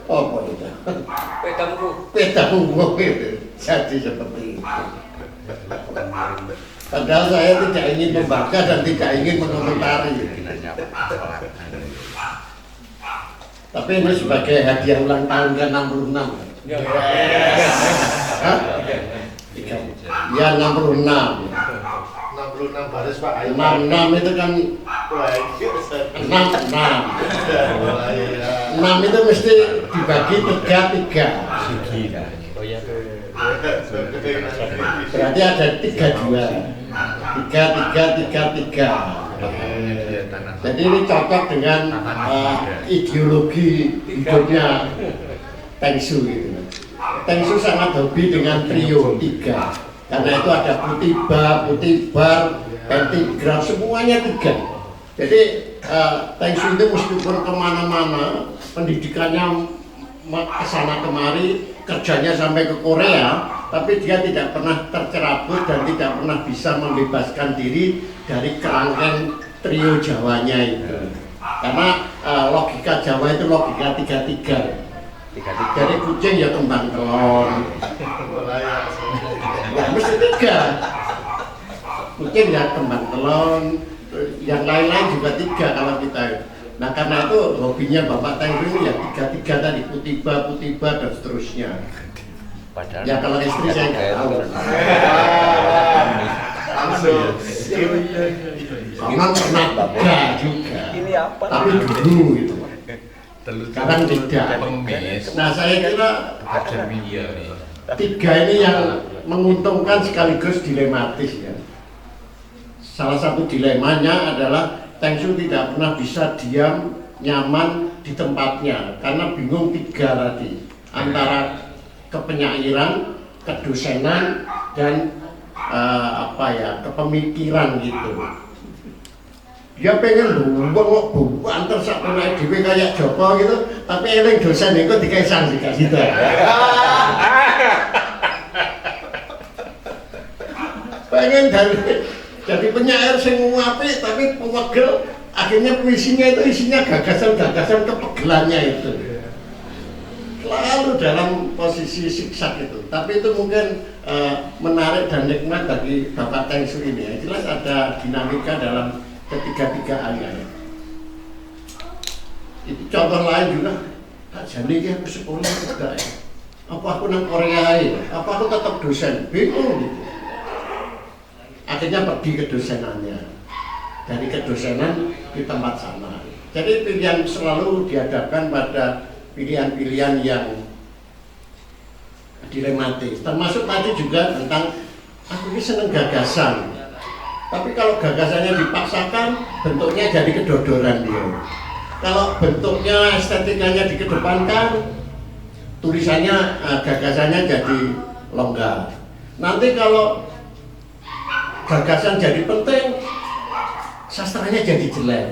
apa itu? Pedamu itu jadi seperti itu. Padahal saya tidak ingin membaca dan tidak ingin mengomentari. Tapi ini sebagai hadiah ulang tahun ke-66. Hah? Ya 66. 66 baris Pak. 66 itu kan 66. 6 itu mesti dibagi 3. Oh iya. Berarti ada 32. 3. Jadi ini cocok dengan ideologi hidupnya Teng Su gitu. Teng Su sangat hobi dengan trio 3. Karena itu ada putih bar, pentigram, semuanya 3. Jadi Teng Su itu meskipun kemana-mana, pendidikannya kesana kemari, kerjanya sampai ke Korea, tapi dia tidak pernah tercerabut dan tidak pernah bisa membebaskan diri dari kerangkeng trio Jawanya itu. Karena logika Jawa itu logika 3. Jadi kucing ya kembang telon. Ya mesti 3. Kucing ya kembang telon, yang lain-lain juga 3 kalau kita. Nah karena itu hobinya Bapak Teng Su ya 3 tadi, putiba dan seterusnya. Padahal Ya kalau istri saya nggak tahu. Langsung. Memang pernah baca juga. Ini apa? Tapi dulu gitu. Sekarang tidak. Nah saya kira 3 ini yang menguntungkan sekaligus dilematis ya. Salah satu dilemanya adalah Teng Su tidak pernah bisa diam nyaman di tempatnya karena bingung 3 tadi antara kepenyairan, kedosenan dan kepemikiran gitu. Dia pengen luwung antar satu naik dhewe kayak Joko gitu, tapi eling dosen itu dikai sanksi gak gitu. Pengen jadi penyair sing apik tapi pewegel, akhirnya puisinya itu isinya gagasan-gagasan kepegelannya itu. Selalu dalam posisi siksak itu, tapi itu mungkin menarik dan nikmat bagi Bapak Teng Su ini. Jelas ada dinamika dalam ketiga-tigaannya. Itu contoh lain juga, tak jadi aku sekolah juga ya. Apa aku nang Korea ya? Apa aku tetap dosen? Bingung gitu. Akhirnya pergi ke dosenannya. Dari kedosenan di tempat sana. Jadi pilihan selalu dihadapkan pada pilihan-pilihan yang dilematis. Termasuk tadi juga tentang aku ini seneng gagasan. Tapi kalau gagasannya dipaksakan, bentuknya jadi kedodoran dia. Kalau bentuknya estetikanya dikedepankan, tulisannya gagasannya jadi longgar. Nanti kalau gagasan jadi penting, sastranya jadi jelek.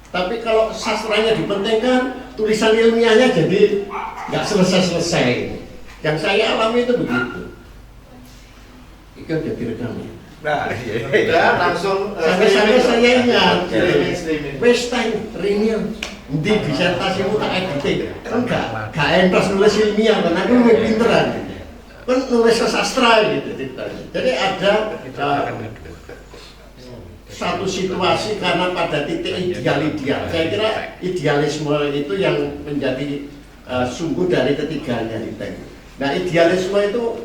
Tapi kalau sastranya dipentingkan, tulisan ilmiahnya jadi nggak selesai-selesai. Yang saya alami itu begitu. Itu udah direkam ya. Nah, Dan langsung Sampai saya ingat, Westain, Rinil, di disertasimu tak editing, enggak entos nulis ilmiah, kan aku lebih pinteran. Kan nulis sastra gitu ceritanya. Jadi ada satu situasi karena pada titik ideal. Saya kira idealisme itu yang menjadi sumber dari ketiganya di Teng. Nah idealisme itu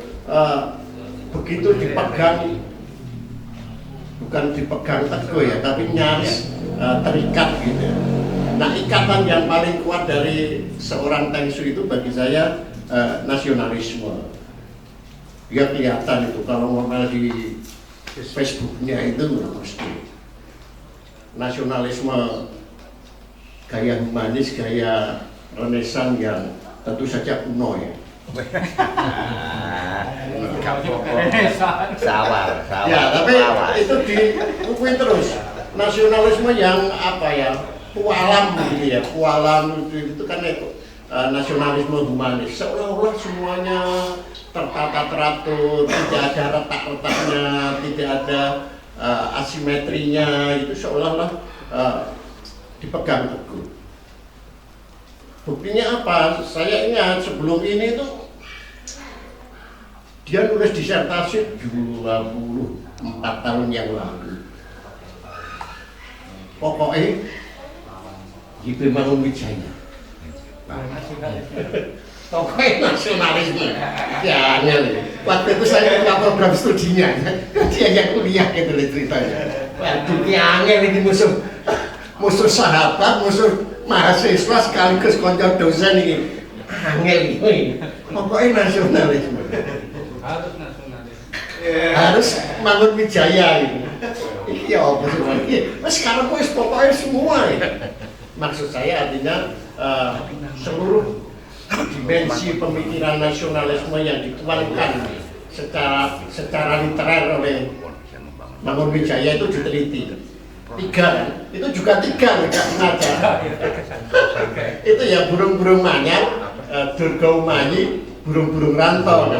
begitu dipegang, bukan dipegang teguh ya, tapi nyaris terikat gitu. Nah ikatan yang paling kuat dari seorang Teng Su itu bagi saya nasionalisme. Dia kelihatan itu kalau ngomel di Facebooknya itu mesti nasionalisme gaya humanis, gaya renesan yang tentu saja kuno ya. Sawar. Ya, tapi itu dikukuin terus. Nasionalisme yang apa ya, pualam gitu ya, pualam itu kan itu nasionalisme humanis. Seolah-olah semuanya tertata teratur, tidak ada retak-retaknya, tidak ada asimetrinya, itu seolah-olah dipegang teguh. Buktinya apa? Saya ingat sebelum ini tuh dia nulis disertasi 24 tahun yang lalu. Pokoknya YB Mangunwijaya. Pokoknya nasionalisme. Jangan. Waktu itu saya punya program studinya. Dia yang kuliah gitu ceritanya. Waduh, angel ini musuh sahabat, musuh mahasiswa sekaligus konco dosen ini. angel ini. Pokoknya nasionalisme. Harus nasionalis. Harus Mangunwijaya ini. Iya, apa sih? Mas sekarang pokoknya semua ya. Maksud saya artinya seluruh dimensi pemikiran nasionalisme yang dituangkan secara literer oleh Mangunwijaya itu diteliti. 3 kan? Itu juga 3 nggak sengaja. Itu ya burung-burung manyar, Durga Umayi, burung-burung rantau.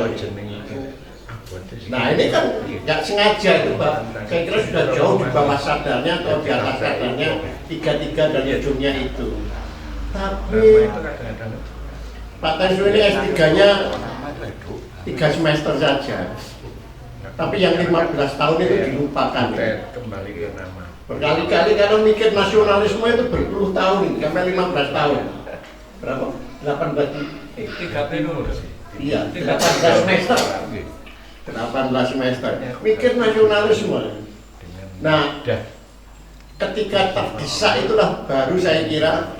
Nah ini kan nggak sengaja itu Pak. Saya kira sudah jauh di bawah sadarnya atau di atas sadarnya 3 dan ujungnya itu. Tapi Pak Tensu ini S3-nya 3 semester saja. Tapi yang 15 tahun itu dilupakan. Berkali-kali karena mikir nasionalisme itu berpuluh tahun, sampai 15 tahun. Berapa? 18. 3 periode. Iya, 18 semester. 18 semester. Mikir nasionalisme. Nah, ketika terdesak itulah baru saya kira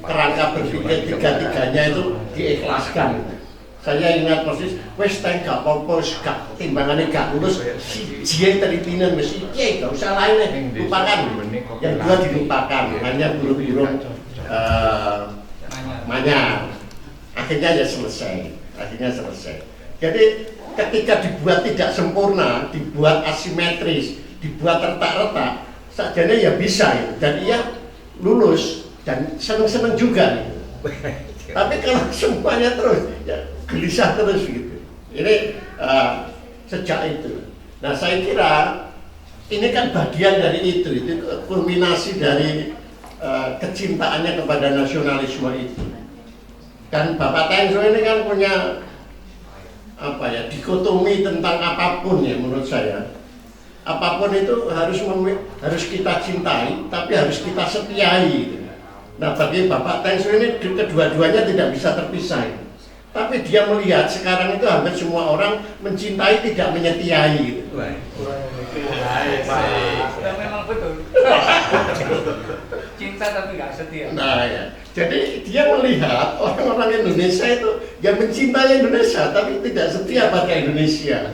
kerangka berpikir 3-3-nya itu diikhlaskan. Saya ingat persis, wes teng gak apa-apa, gak timbangannya gak lulus, siji telitinan mesti gak usah lain lupakan. Yang 2 dilupakan, hanya burung-burung manyar. Akhirnya ya selesai. Jadi ketika dibuat tidak sempurna, dibuat asimetris, dibuat retak-retak, sajanya ya bisa itu. Dan ia lulus dan seneng-seneng juga nih. Tapi kalau semuanya terus, ya gelisah terus gitu. Ini sejak itu. Nah saya kira ini kan bagian dari itu kulminasi dari kecintaannya kepada nasionalisme itu. Dan Bapak Tensu ini kan punya dikotomi tentang apapun ya menurut saya. Apapun itu harus kita cintai, tapi harus kita setiai. Nah bagi Bapak Tensu ini kedua-duanya tidak bisa terpisah. Tapi dia melihat sekarang itu hampir semua orang mencintai tidak menyetiai. Memang betul. Cinta tapi nggak setia. Nah ya, jadi dia melihat orang-orang Indonesia itu yang mencintai Indonesia tapi tidak setia pada Indonesia.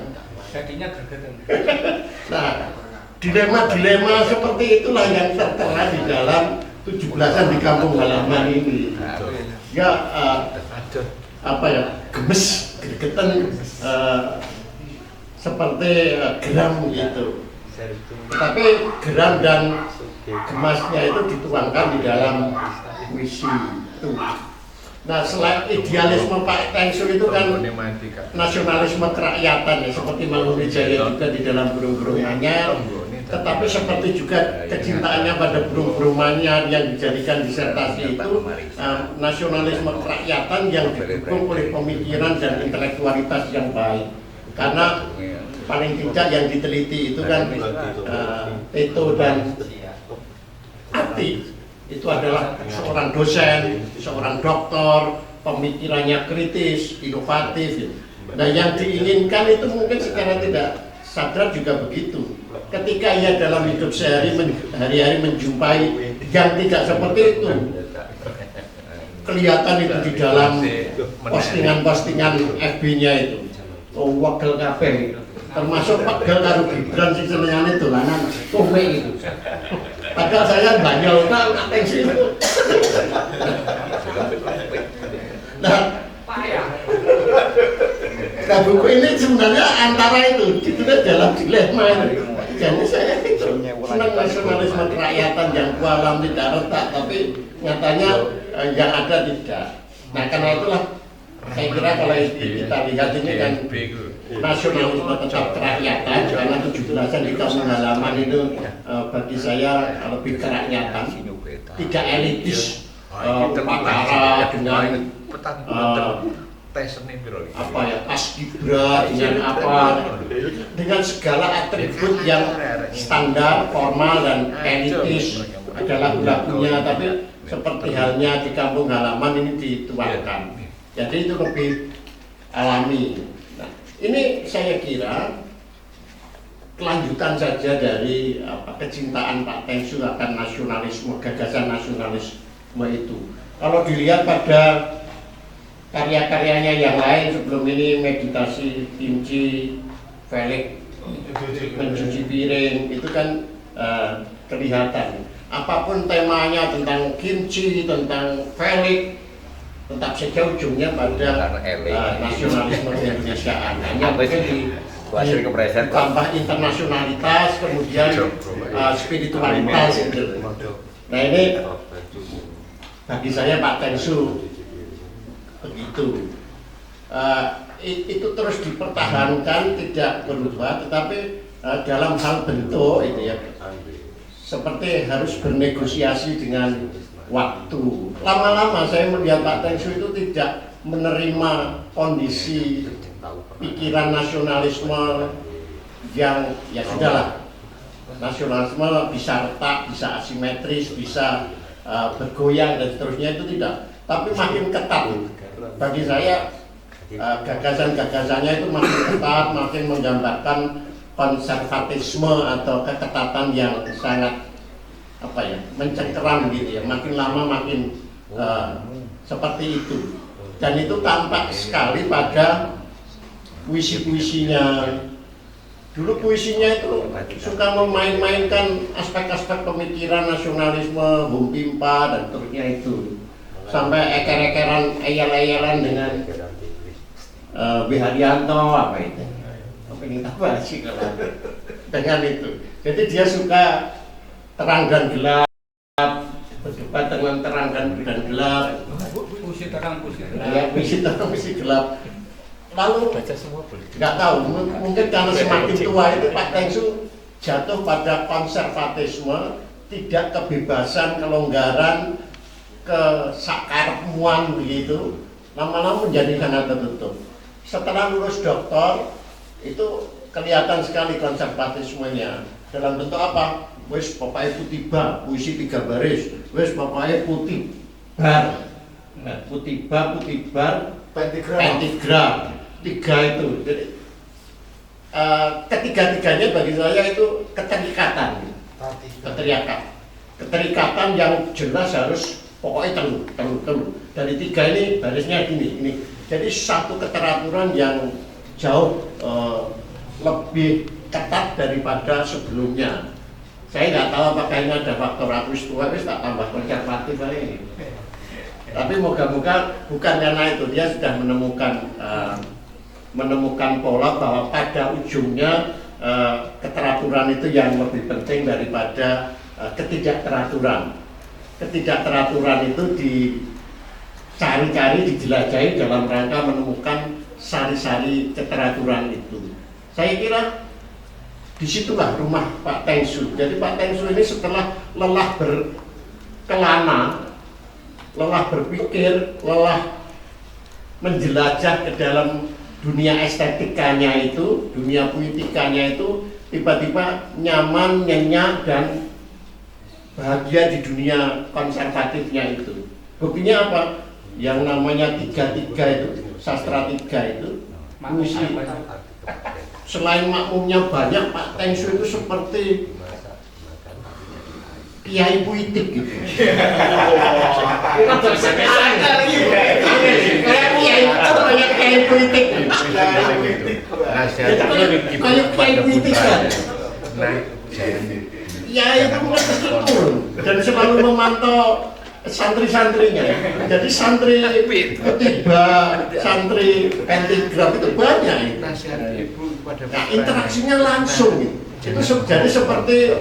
Jadinya gergeten. Nah, dilema-dilema seperti itulah yang tertera di dalam 17-an di kampung halaman ini. Ya, gemes, gergeten, seperti geram gitu. Tetapi geram dan gemasnya itu dituangkan di dalam puisi itu. Nah, selain idealisme Pak Tensu itu kan nasionalisme kerakyatan ya, seperti Mangunwijaya juga di dalam burung-burung manyar. Tetapi seperti juga kecintaannya pada burung-burung manyar yang dijadikan disertasi itu nasionalisme kerakyatan yang didukung oleh pemikiran dan intelektualitas yang baik. Karena paling tidak yang diteliti itu kan Tito dan Ati itu adalah seorang dosen, seorang doktor, pemikirannya kritis, inovatif. Nah yang diinginkan itu mungkin secara tidak sadar juga begitu. Ketika ia dalam hidup sehari-hari menjumpai yang tidak seperti itu, kelihatan itu di dalam postingan-postingan FB-nya itu. Oh, wakil kabeh, termasuk pegel karo Gibran sing senengane dolanan kowe itu. Padahal saya banyol tak Tensu itu. Nah, buku ini sebenarnya antara itu ditulis dalam dilema itu. Jadi saya itu senang nasionalisme kerakyatan yang kualam tidak retak, tapi nyatanya yang ada tidak. Nah karena itulah saya kira kalau kita lihat ini kan nasionalisme tetap kerakyatan, karena 17-an di kampung halaman itu bagi saya lebih kerakyatan, tidak elitis, upacara dengan paskibra dengan segala atribut yang standar, formal dan elitis adalah lagu-lagunya, tapi seperti halnya di kampung halaman ini dituangkan. Jadi itu lebih alami. Nah, ini saya kira kelanjutan saja dari kecintaan Pak Tensu akan nasionalisme, gagasan nasionalisme itu. Kalau dilihat pada karya-karyanya yang lain sebelum ini, meditasi, kimchi, Felix, mencuci piring, itu kan kelihatan. Apapun temanya tentang kimchi, tentang Felix, tetap saja ujungnya pada nasionalisme Indonesiaan. Hanya mungkin ditambah internasionalitas, kemudian spiritualitas gitu. Nah ini bagi saya Pak Tengsu begitu. Itu terus dipertahankan, tidak berubah, tetapi dalam hal bentuk itu ya, seperti harus bernegosiasi dengan waktu. Lama-lama saya melihat Pak Tengsu itu tidak menerima kondisi pikiran nasionalisme yang ya sudahlah, nasionalisme bisa retak, bisa asimetris, bisa bergoyang dan seterusnya, itu tidak. Tapi makin ketat bagi saya, gagasan-gagasannya itu makin ketat, makin menggambarkan konservatisme atau keketatan yang sangat mencengkeram gitu ya. Makin lama makin seperti itu, dan itu tampak sekali pada puisi-puisinya. Dulu puisinya itu suka memain-mainkan aspek-aspek pemikiran nasionalisme, Bung Pimpa dan seterusnya itu, sampai eker-ekeran, eyel-eyelan dengan B. Haryanto apa itu, apa sih kalau dengan itu. Jadi dia suka terang dan gelap, berdebat dengan terang dan gelap, Puisi terang, puisi gelap. ya, puisi terang, puisi gelap. Lalu nggak tahu, mungkin karena semakin tua itu Pak Tengsu jatuh pada konservatisme, tidak kebebasan, kelonggaran, kesakarmuan begitu, lama-lama menjadi sangat tertutup. Setelah lulus doktor itu kelihatan sekali konservatismenya. Dalam bentuk apa? Wes pokoknya putih bar, puisi 3 baris. Wes pokoknya putih bar, putih bar, pentigram, 3 itu. Jadi ketiga-tiganya bagi saya itu keterikatan, keterikatan yang jelas, harus pokoknya telur. Dari 3 ini barisnya ini. Jadi satu keteraturan yang jauh lebih ketat daripada sebelumnya. Saya nggak tahu apakah ini ada faktor aku tua, tak tambah konservatif aja ini. Tapi moga-moga bukan karena itu, dia sudah menemukan pola bahwa pada ujungnya keteraturan itu yang lebih penting daripada ketidakteraturan. Ketidakteraturan itu dicari-cari, dijelajahi dalam rangka menemukan sari-sari keteraturan itu. Saya kira disitulah rumah Pak Tengsu. Jadi Pak Tengsu ini setelah lelah berkelana, lelah berpikir, lelah menjelajah ke dalam dunia estetikanya itu, dunia puitikanya itu, tiba-tiba nyaman, nyenyak, dan bahagia di dunia konservatifnya itu. Buktinya apa? Yang namanya 3 itu, sastra 3 itu, puisi. Selain makmumnya banyak, Pak Tengsu itu seperti kiai puitik gitu. Kayak kiai puitik. Kayak kiai puitik kan. Ya itu meskipun dan selalu memantau santri-santrinya. Jadi santri ketiga, santri pentigram itu banyak itu. Nah, interaksinya langsung gitu. Itu jadi seperti,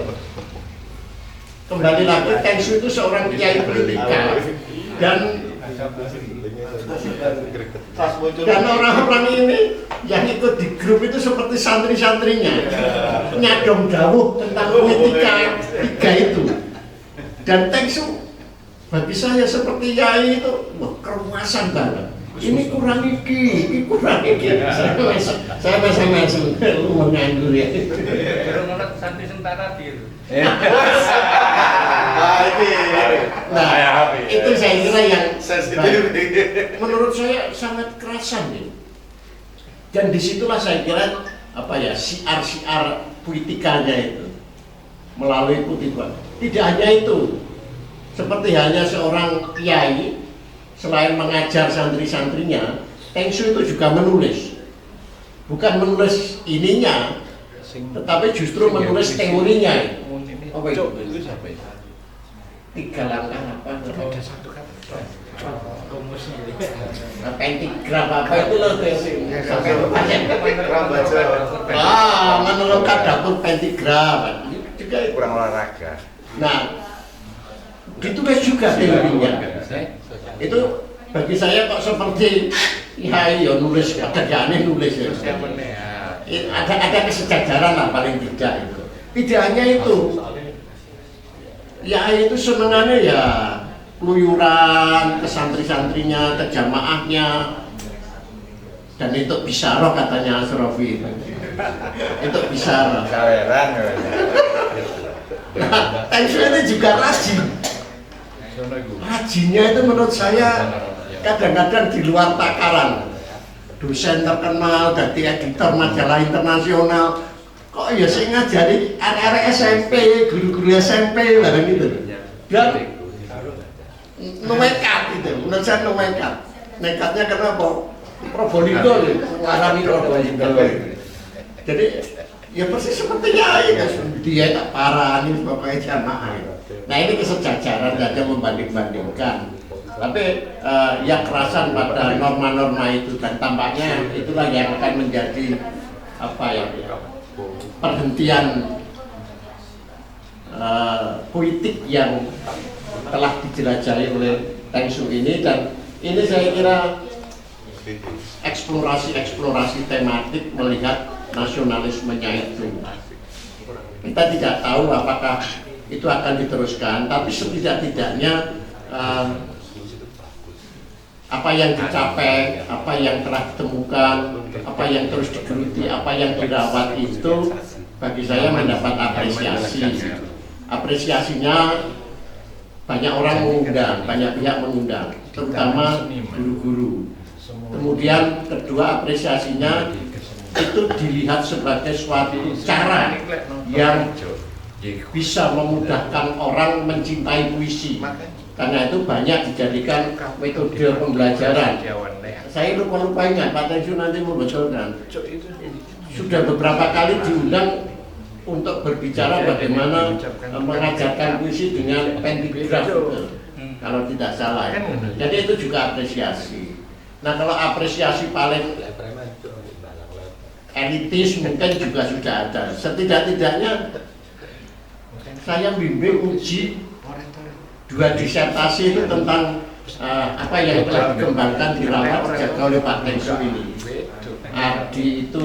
kembali lagi, Tengsu itu seorang kiai politika, dan orang-orang ini yang ikut di grup itu seperti santri-santrinya, nyadong dawuh tentang politika 3 itu. Dan Tengsu bagi saya seperti yai itu kerumasan banget. Ini kurang iki, kurang iki. Saya mesem-mesem lu nganggur ya. Menurut santri sentara bir. Nah, itu saya kira yang menurut saya sangat kerasan ya. Dan disitulah saya kira siar-siar politikanya itu melalui putih. Tidak hanya itu, seperti hanya seorang kiai, selain mengajar santri-santrinya, Tengsu itu juga menulis. Bukan menulis ininya, tetapi justru menulis teorinya. Apa itu? Tiga langkah apa? Ada satu kata. Pentigram apa itu loh menurunkan dapur pentigram juga kurang olahraga. Nah, ditulis juga teorinya. Itu bagi saya kok seperti ya nulis pekerjaannya nulis ya. Ada kesejajaran lah paling tidak itu. Tidak hanya itu. Ya itu senengannya ya keluyuran ke santri-santrinya, ke jamaahnya, dan itu bisaroh katanya Asrofi. Itu bisaroh. Kaweran. Nah, Tengsu ini juga rajin. Rajinnya itu menurut saya kadang-kadang di luar takaran. Dosen terkenal, jadi editor majalah internasional. Kok ya sih ngajari anak-anak SMP, guru-guru SMP, barang gitu. Dan nekat gitu, menurut saya nekat. Nekatnya kenapa? Probolinggo, ngarani Probolinggo. Jadi ya persis sepertinya itu dia tak parah ini pokoknya jamaah. Nah ini kesejajaran saja membanding-bandingkan. Tapi yang kerasan pada norma-norma itu dan tampaknya itulah yang akan menjadi apa ya perhentian politik yang telah dijelajahi oleh Tengsu ini, dan ini saya kira eksplorasi tematik melihat nasionalismenya itu. Kita tidak tahu apakah itu akan diteruskan, tapi setidak-tidaknya apa yang dicapai, apa yang telah ditemukan, apa yang terus digeluti, apa yang dirawat itu bagi saya mendapat apresiasi. Apresiasinya banyak orang mengundang, banyak pihak mengundang, terutama guru-guru. Kemudian kedua apresiasinya itu dilihat sebagai suatu cara yang bisa memudahkan orang mencintai puisi. Karena itu banyak dijadikan metode pembelajaran. Saya lupa ingat, Pak Tengsu nanti membetulkan. Sudah beberapa kali diundang untuk berbicara bagaimana mengajarkan puisi dengan pentigraf, kalau tidak salah. Jadi itu juga apresiasi. Nah kalau apresiasi paling elitis mungkin juga sudah ada. Setidak-tidaknya saya bimbing uji 2 disertasi itu tentang apa yang telah dikembangkan dirawat dijaga oleh Pak Tengsu ini. Adi itu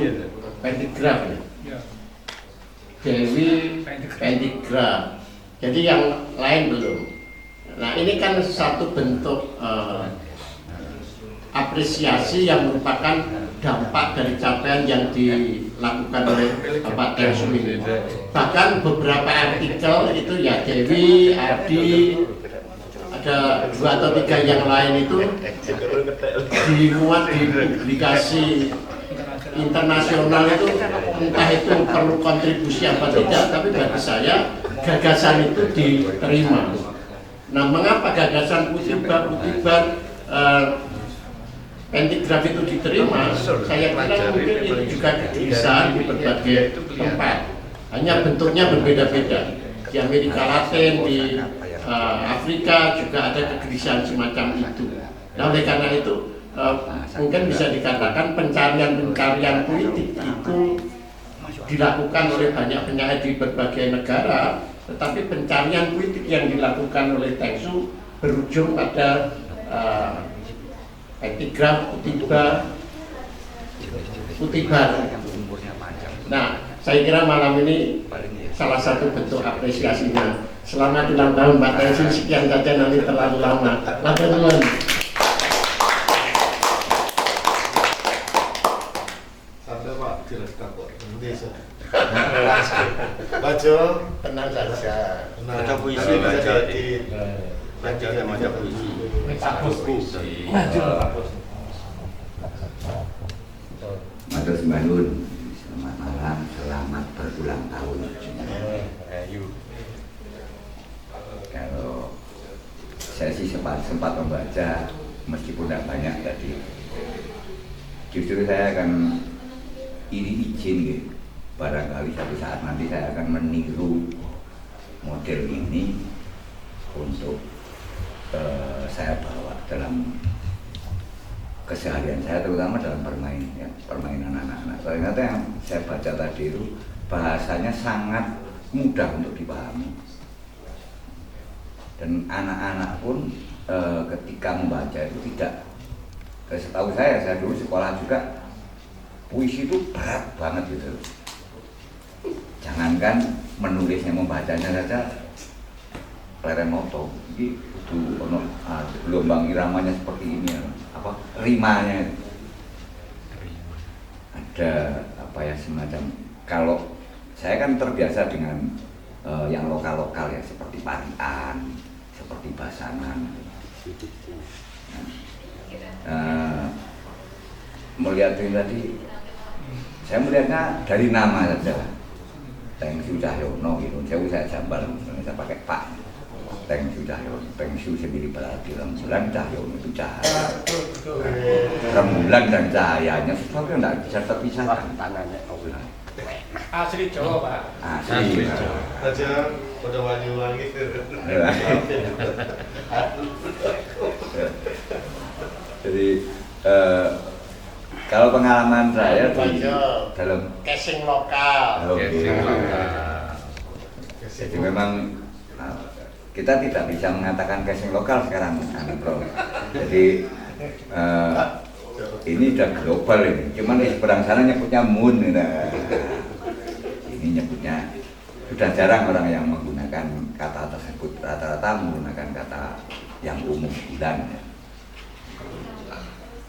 pentigraf ya. Dewi pentigraf. Jadi yang lain belum. Nah ini kan satu bentuk apresiasi yang merupakan dampak dari capaian yang dilakukan oleh Pak Tengsu ini. Bahkan beberapa artikel itu ya Dewi, Adi, ada 2 atau 3 yang lain itu dimuat di publikasi internasional itu, entah itu perlu kontribusi apa tidak, tapi bagi saya gagasan itu diterima. Nah mengapa gagasan Putibar pentigraf itu diterima? Saya kira mungkin itu juga bisa di berbagai tempat, hanya bentuknya berbeda-beda. Di Amerika Latin, di Afrika juga ada kegelisahan semacam itu. Nah oleh karena itu mungkin bisa dikatakan pencarian politik itu dilakukan oleh banyak penyair di berbagai negara, tetapi pencarian politik yang dilakukan oleh Tengsu berujung pada pentigraf, Putibar. Nah, saya kira malam ini salah satu bentuk apresiasinya. Selamat ulang tahun Pak Tengsu, sekian saja, nanti terlalu lama. Teman-teman. Sampai Pak jelaskan kok Indonesia. Baca Tenang saja. Baca puisi bisa baca jadi baca puisi. Matur Sembanun, selamat malam, selamat berulang tahun. Kalau saya sih sempat membaca meskipun tidak banyak tadi. Justru saya akan izin gitu. Barangkali satu saat nanti saya akan meniru model ini untuk saya bawa dalam keseharian saya, terutama dalam permainan anak-anak. Ternyata yang saya baca tadi itu bahasanya sangat mudah untuk dipahami, dan anak-anak pun ketika membaca itu tidak, setahu saya dulu sekolah juga puisi itu berat banget gitu. Jangankan menulisnya, membacanya saja lerenoto. Jadi itu gelombang iramanya seperti ini, apa rimanya ada apa ya, semacam, kalau saya kan terbiasa dengan yang lokal-lokal ya, seperti parian, seperti basangan. Melihat ini tadi, saya melihatnya dari nama saja, Tengsu Cahyono gitu. Saya jambal, saya pakai Pak. Tengsu Cahyono, Tengsu sendiri berarti rembulan, Cahyono itu cahaya. Rembulan dan cahayanya sesuatu yang tidak bisa terpisahkan. Asli Jawa, Pak. Asli. Aja udah wajib lagi. Jadi kalau pengalaman saya di dalam casing lokal. Jadi memang kita tidak bisa mengatakan casing lokal sekarang, Prof. Jadi ini udah global ini. Cuman di seberang sana nyebutnya moon. Ini nyebutnya, sudah jarang orang yang menggunakan kata tersebut, rata-rata menggunakan kata yang umum, bulan.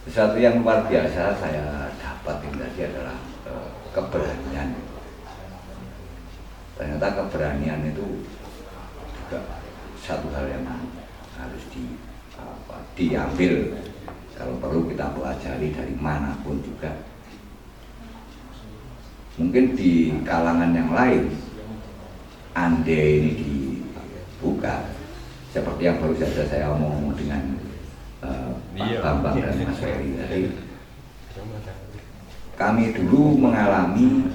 Sesuatu yang luar biasa saya dapat ini tadi adalah keberanian. Ternyata keberanian itu juga satu hal yang harus diambil. Kalau perlu kita pelajari dari manapun juga. Mungkin di kalangan yang lain, andai ini dibuka, seperti yang baru saja saya omong dengan Pak Bambang dan Mas Ferry tadi. Kami dulu mengalami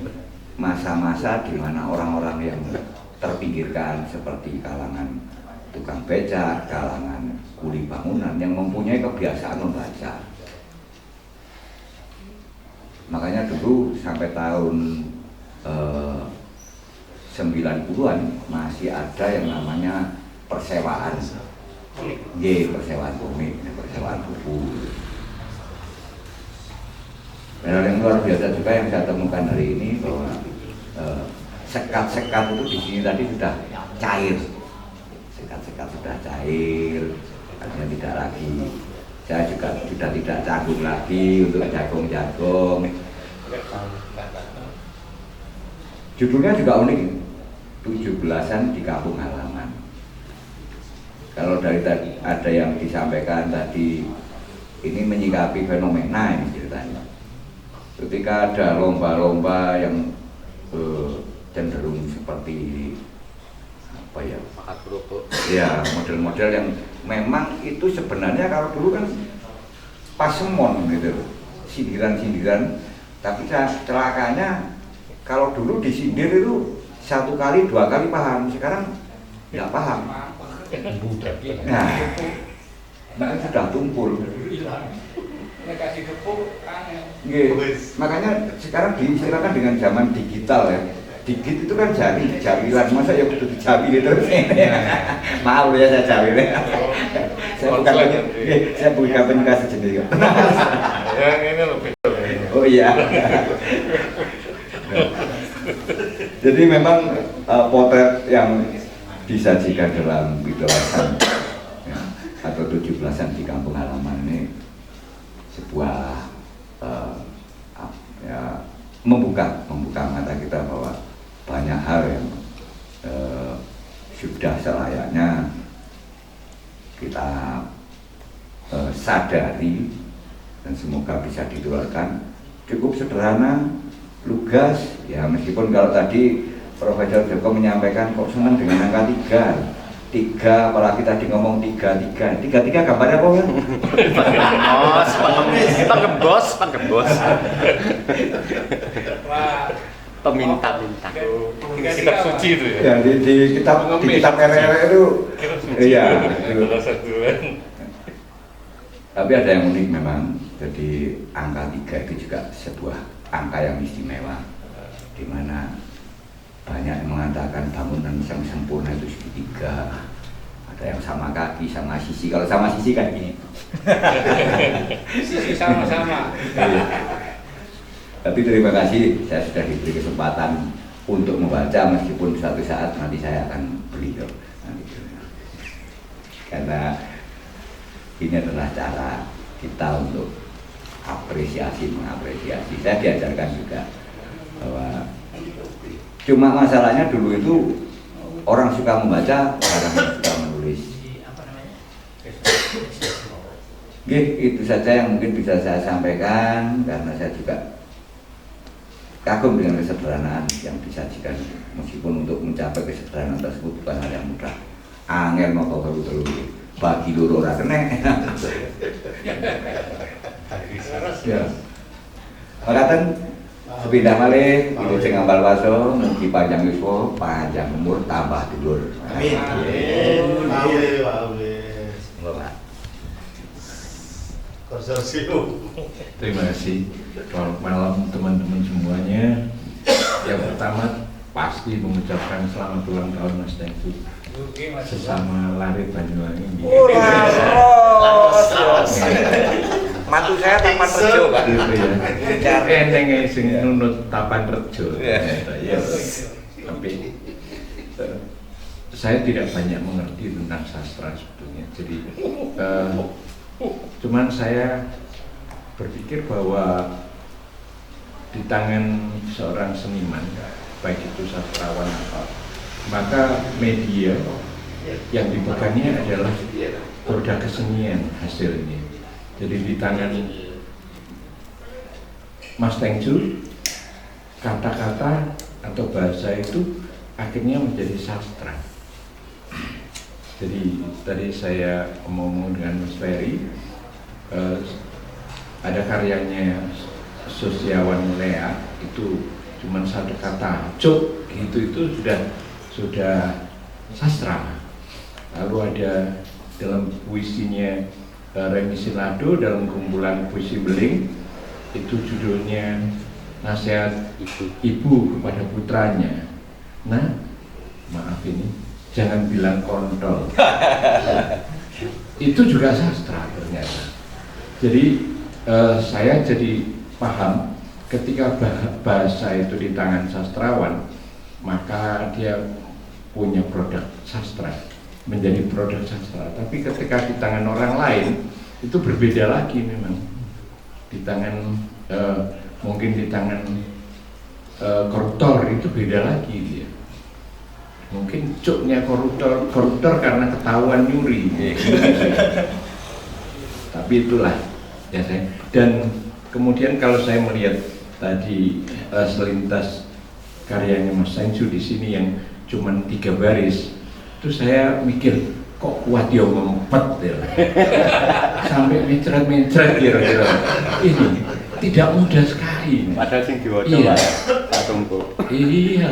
masa-masa di mana orang-orang yang terpinggirkan seperti kalangan tukang becak, kalangan kuli bangunan yang mempunyai kebiasaan membaca. Makanya dulu sampai tahun 90-an masih ada yang namanya persewaan. Persewaan komik, persewaan buku. Hal yang luar biasa juga yang saya temukan hari ini bahwa sekat-sekat itu di sini tadi sudah cair. Sekat-sekat sudah cair, artinya tidak lagi. Saya juga sudah tidak canggung lagi untuk jagung-jagung. Judulnya juga unik, 17-an di kampung halaman. Kalau dari tadi ada yang disampaikan tadi, ini menyikapi fenomena ini ceritanya. Ketika ada lomba-lomba yang cenderung seperti apa ya? Ya, model-model yang memang itu sebenarnya kalau dulu kan pasemon gitu, sindiran-sindiran. Tapi celakanya kalau dulu disindir itu 1 kali 2 kali paham, sekarang nggak paham. Nah, itu sudah tumpul. Makanya sekarang diistilahkan dengan zaman digital ya. Digit itu kan jawilan, masa ya kudu dijawili terus. Maaf ya saya jawil. Saya bukan penyuka sejenis. Yang ini lebih. Oh iya. Jadi memang potret yang disajikan dalam Widolasan ya, atau 17-an di kampung halaman ini sebuah ya, membuka mata kita bahwa banyak hal yang sudah selayaknya kita sadari dan semoga bisa ditularkan. Cukup sederhana, lugas ya, meskipun kalau tadi Profesor Joko menyampaikan kok senang dengan angka 3, tiga, apalagi tadi ngomong tiga gambarnya apa kan? Pengebos. Peminta-minta. Kitab suci itu ya. Ya di kitab RR itu, iya. Tapi ada yang unik memang. Jadi angka 3 itu juga sebuah angka yang istimewa, di mana banyak yang mengatakan bangunan yang sempurna itu segitiga. Ada yang sama kaki, sama sisi. Kalau sama sisi kan gini. Sisi sama-sama. Tapi terima kasih, saya sudah diberi kesempatan untuk membaca, meskipun suatu saat nanti saya akan beli. Karena ini adalah cara kita untuk mengapresiasi. Saya diajarkan juga bahwa cuma masalahnya dulu itu orang suka membaca, orang suka menulis. Oke, itu saja yang mungkin bisa saya sampaikan, karena saya juga kagum dengan kesederhanaan yang disajikan, meskipun untuk mencapai kesederhanaan tersebut bukan hal yang mudah. Angel moto telu bagi loro ora kene. Ya. Makaten sepindah malih ibu sing ambal waso mugi panjang yuswa, panjang umur, tambah tidur. Amin. Konsorsium. Terima kasih. Selamat malam teman-teman semuanya. Yang pertama pasti mengucapkan selamat ulang tahun Mas Tengku. Sesama lari Banyuwangi. Mantu saya Tapan Rejo, Pak. Eneng sing nunut Tapan Rejo. Tapi saya tidak banyak mengerti tentang sastra sebetulnya. Jadi cuman saya berpikir bahwa di tangan seorang seniman, baik itu sastrawan maka media yang dipegangnya adalah produk kesenian hasilnya. Jadi di tangan Mas Tengku, kata-kata atau bahasa itu akhirnya menjadi sastra. Jadi tadi saya ngomong dengan Mas Ferry, ada karyanya Sosiawan Lea itu cuma satu kata cuk gitu, itu sudah sastra. Lalu ada dalam puisinya Remi Silado dalam kumpulan puisi beling, itu judulnya Nasihat Ibu kepada Putranya. Nah, maaf ini jangan bilang kontol. Itu juga sastra ternyata. Jadi saya jadi paham ketika bahasa itu di tangan sastrawan, maka dia punya produk sastra, menjadi produk sastra. Tapi ketika di tangan orang lain itu berbeda lagi memang. Di tangan mungkin di tangan koruptor itu beda lagi dia. Mungkin cuknya koruptor karena ketahuan nyuri. Tapi itulah ya saya. Dan kemudian kalau saya melihat tadi selintas karyanya Mas Tengku di sini yang cuman 3 baris, itu saya mikir kok kuat dia ngempet ya. Sampai mencret-mencret kira-kira. Ini tidak mudah sekali. Padahal sing diwaca iya. Pak Tumpu. Iya.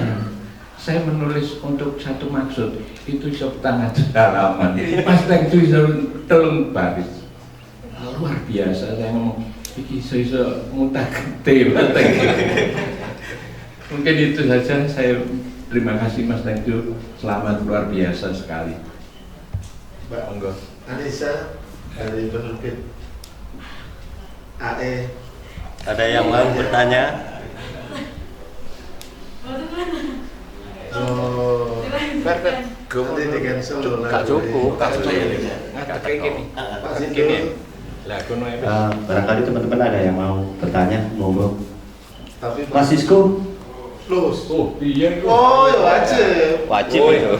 Saya menulis untuk satu maksud, itu setengah halaman. Mas Tengku itu 3 baris. Luar biasa, saya ngomong iki iso mutah gede banget. Mungkin itu saja. Saya terima kasih Mas Tengku, selamat luar biasa sekali. Mbak Monggo. Anissa dari penerbit AE. Ada yang mau bertanya? Oh, nanti di cancel loh. Gak cukup. Pak Sindu. Barangkali teman-teman ada yang mau bertanya, monggo. Tapi Mas Sisko, lulus. Oh iya. Oh ya wajib. Wajib Oh, itu.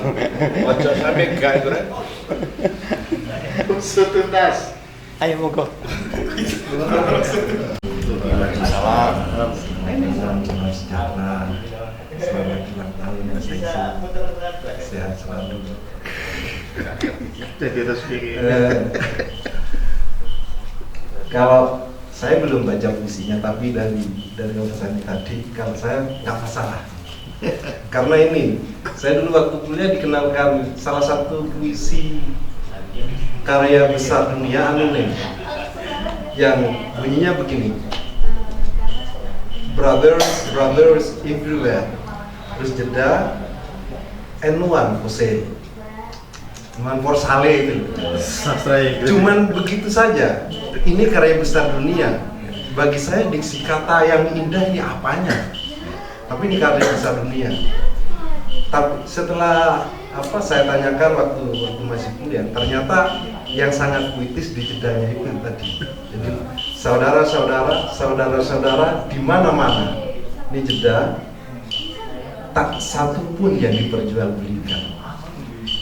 Ojo sampai gak itu kan. Setuntas. Ayo monggo. Salam. Selamat ulang tahun Mas Tengku. Sehat selalu. Jadi terus pikir. Kalau saya belum baca puisinya, tapi dari obrolan tadi, kalau saya nggak masalah. Karena ini, saya dulu waktu kuliah dikenalkan salah satu puisi karya besar dunia anonim yang bunyinya begini. Brothers everywhere. Terus jeda, and one Jose. Cuman Porsale itu. Cuman begitu saja. Ini karya besar dunia. Bagi saya diksi kata yang indah ini apanya? Tapi ini karya besar dunia. Tapi setelah saya tanyakan waktu masih kuliah, ternyata yang sangat puitis di jedanya itu tadi. Jadi saudara-saudara di mana-mana. Ini jeda, tak satu pun yang diperjualbelikan.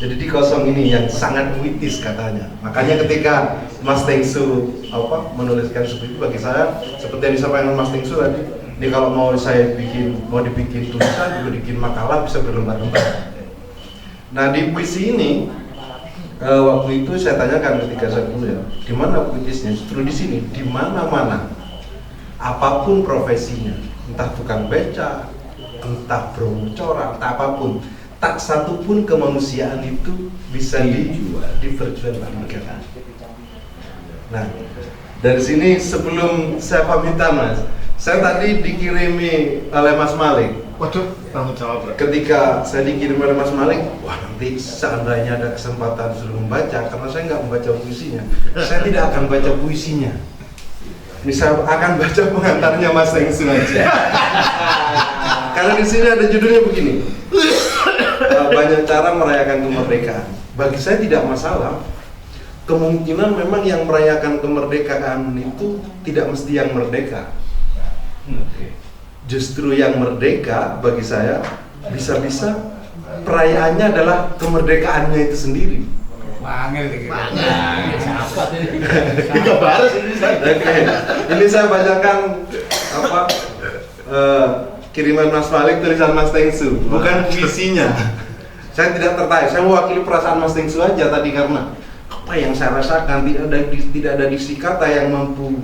Jadi di kosong ini yang sangat puitis katanya. Makanya ketika Mas Tengsu menuliskan seperti itu, bagi saya seperti yang disampaikan Mas Tengsu tadi, ini kalau mau dibikin tulisan, juga bikin makalah bisa berlembar-lembar. Nah di puisi ini waktu itu saya tanyakan ketika saya kuliah, di mana puitisnya? Justru di sini, di mana-mana, apapun profesinya, entah tukang beca, entah broncora, entah apapun, tak satu pun kemanusiaan itu bisa diperjualbelikan. Nah, dari sini sebelum saya pamitan Mas, saya tadi dikirimi oleh Mas Malik. Waduh, tanggung jawab. Ketika saya dikirim oleh Mas Malik, wah nanti seandainya ada kesempatan sudah membaca, karena saya nggak membaca puisinya, saya tidak akan baca puisinya. Ini saya akan baca pengantarnya Mas Tengsu aja. Karena di sini ada judulnya begini. Banyak cara merayakan kemerdekaan. Bagi saya tidak masalah. Kemungkinan memang yang merayakan kemerdekaan itu tidak mesti yang merdeka. Justru yang merdeka bagi saya bisa-bisa perayaannya adalah kemerdekaannya itu sendiri. Ini saya bacakan kiriman Mas Malik, tulisan Mas Tengsu, bukan puisinya. Saya tidak tertarik, saya mewakili perasaan Mas Tengsu aja tadi, karena apa yang saya rasakan tidak ada diksi kata yang mampu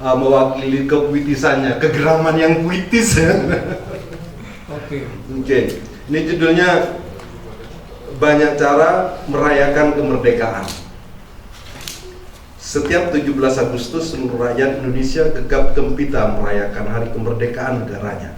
mewakili kepuitisannya, kegeraman yang puitis. Oke. Ini judulnya Banyak Cara Merayakan Kemerdekaan. Setiap 17 Agustus seluruh rakyat Indonesia gegap gempita merayakan hari kemerdekaan negaranya.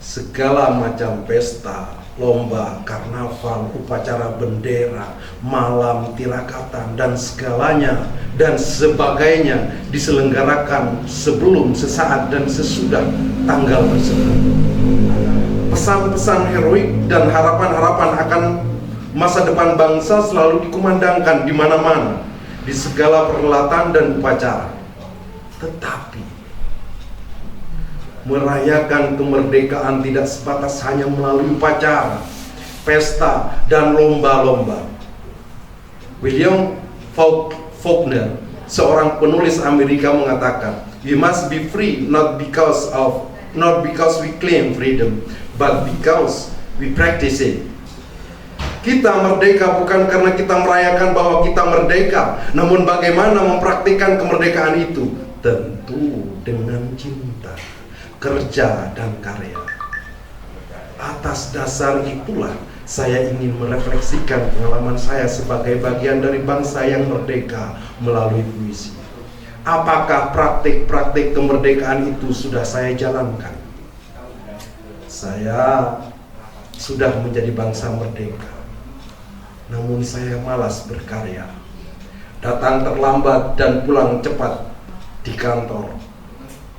Segala macam pesta, lomba, karnaval, upacara bendera, malam tirakatan, dan segalanya dan sebagainya diselenggarakan sebelum, sesaat, dan sesudah tanggal tersebut. Pesan-pesan heroik dan harapan-harapan akan masa depan bangsa selalu dikumandangkan di mana-mana, di segala perhelatan dan upacara. Tetapi merayakan kemerdekaan tidak sebatas hanya melalui upacara, pesta, dan lomba-lomba. William Faulkner, seorang penulis Amerika, mengatakan, "We must be free not because we claim freedom, but because we practice it." Kita merdeka bukan karena kita merayakan bahwa kita merdeka, namun bagaimana mempraktikkan kemerdekaan itu, tentu dengan cinta, kerja, dan karya. Atas dasar itulah saya ingin merefleksikan pengalaman saya sebagai bagian dari bangsa yang merdeka melalui puisi. Apakah praktik-praktik kemerdekaan itu sudah saya jalankan? Saya sudah menjadi bangsa merdeka, namun saya malas berkarya. Datang terlambat dan pulang cepat di kantor.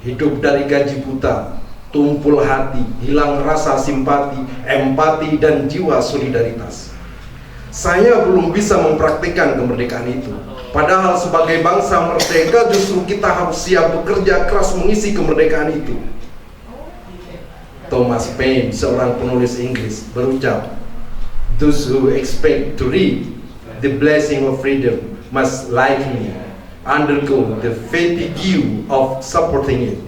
Hidup dari gaji buta, tumpul hati, hilang rasa simpati, empati, dan jiwa solidaritas. Saya belum bisa mempraktikkan kemerdekaan itu. Padahal sebagai bangsa merdeka justru kita harus siap bekerja keras mengisi kemerdekaan itu. Thomas Paine, seorang penulis Inggris, berucap, "Those who expect to reap the blessing of freedom must likely undergo the fatigue of supporting it."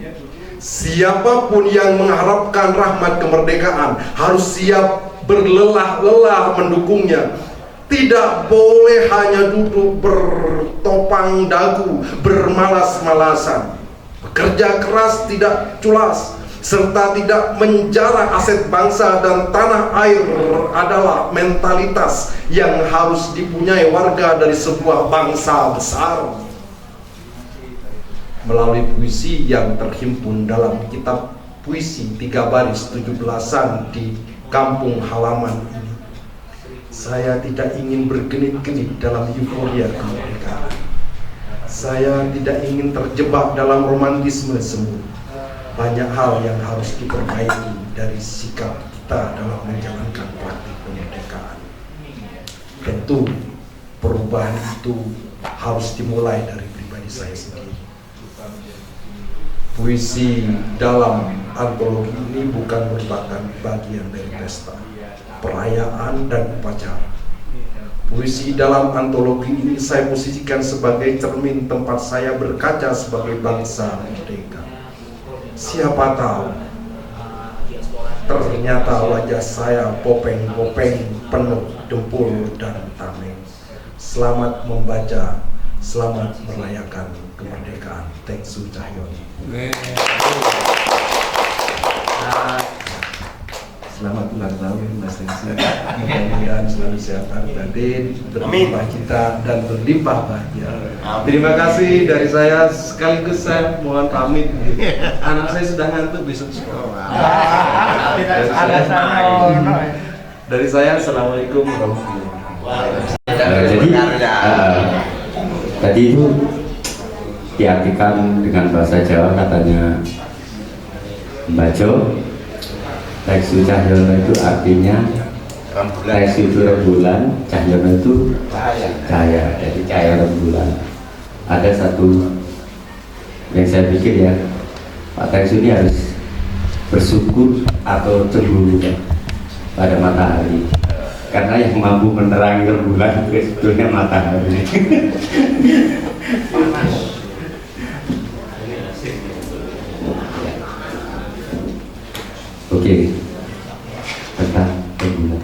Siapapun yang mengharapkan rahmat kemerdekaan harus siap berlelah-lelah mendukungnya. tidak boleh hanya duduk bertopang dagu, bermalas-malasan. Bekerja keras tidak culas, serta tidak menjarah aset bangsa dan tanah air adalah mentalitas yang harus dipunyai warga dari sebuah bangsa besar. Melalui puisi yang terhimpun dalam kitab puisi 3 baris 17-an di kampung halaman ini, saya tidak ingin bergenit-genit dalam euforia kemerdekaan. Saya tidak ingin terjebak dalam romantisme semu. Banyak hal yang harus diperbaiki dari sikap kita dalam menjalankan praktik kemerdekaan. Tentu perubahan itu harus dimulai dari pribadi saya sendiri. Puisi dalam antologi ini bukan merupakan bagian dari pesta, perayaan, dan upacara. Puisi dalam antologi ini saya posisikan sebagai cermin tempat saya berkaca sebagai bangsa merdeka. Siapa tahu, ternyata wajah saya popeng-popeng penuh dempul dan tameng. Selamat membaca, selamat merayakan kemerdekaan. Tengsu Cahyono. Selamat ulang tahun Mas Tengsu. Mudah-mudahan selalu sehat dan batin, berlimpah cita dan berlimpah bahagia. Terima kasih dari saya, sekaligus saya mohon pamit. Anak saya sudah ngantuk besok sekolah. Dari saya, assalamualaikum warahmatullahi wabarakatuh. Jadi tadi itu diartikan dengan bahasa Jawa, katanya Mbak Jo, Tengsu Cahyono itu artinya Tengsu itu rembulan, Cahyono itu cahaya, jadi cahaya rembulan. Ada satu yang saya pikir ya, Pak Tengsu ini harus bersyukur atau cemburu ya, pada matahari, karena yang mampu menerangi rembulan itu sebetulnya matahari. Oke, tentang rembulan.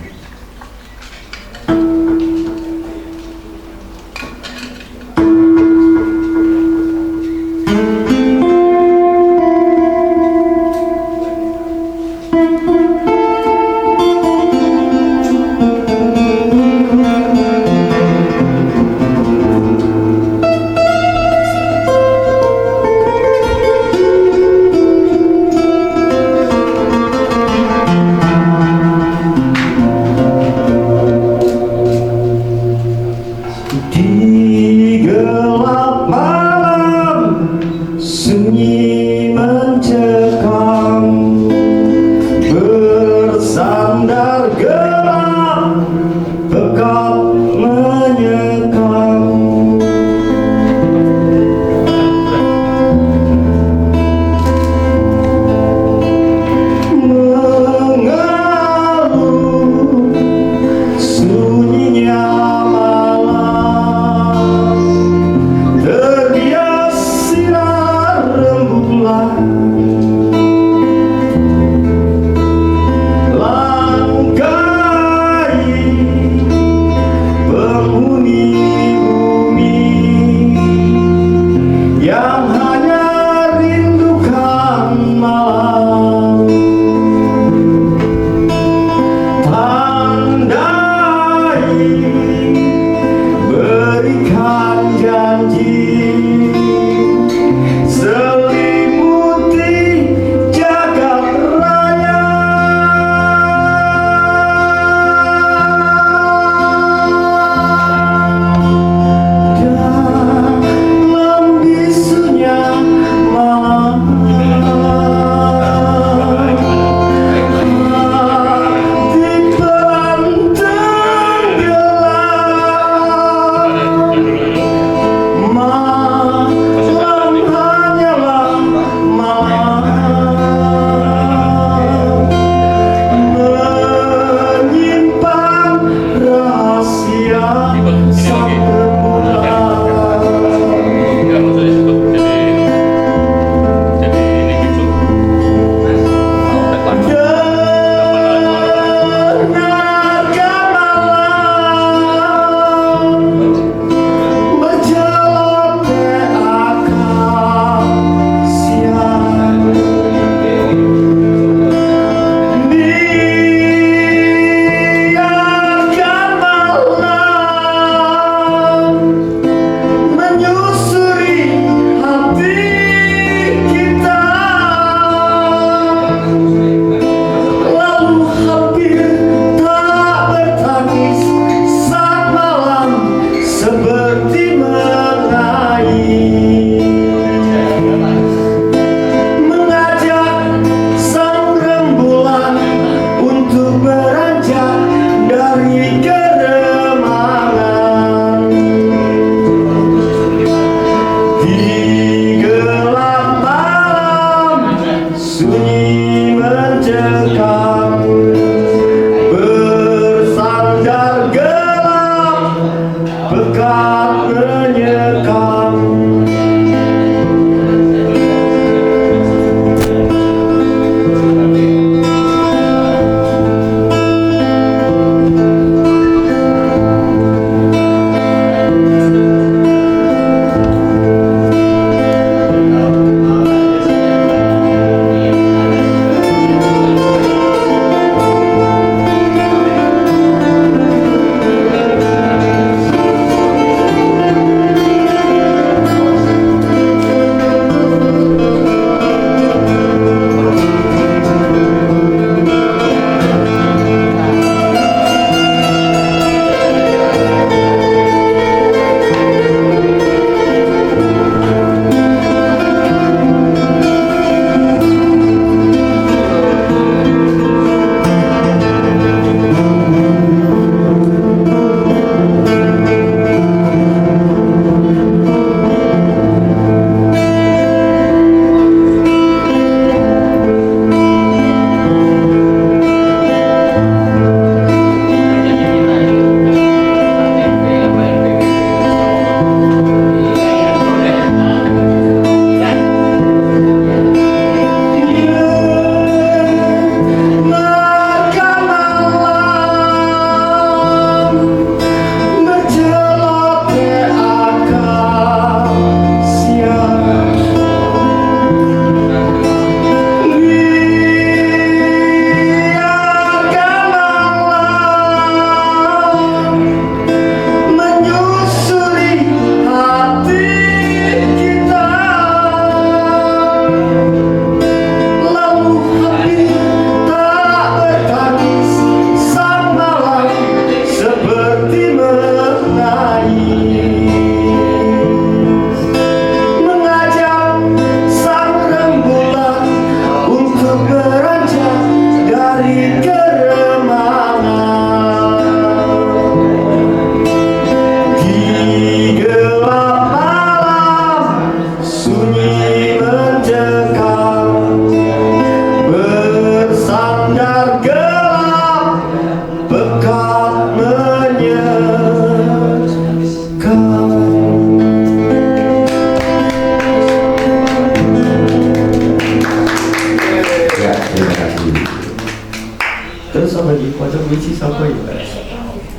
Terus apa lagi? Waca puisi siapa ya?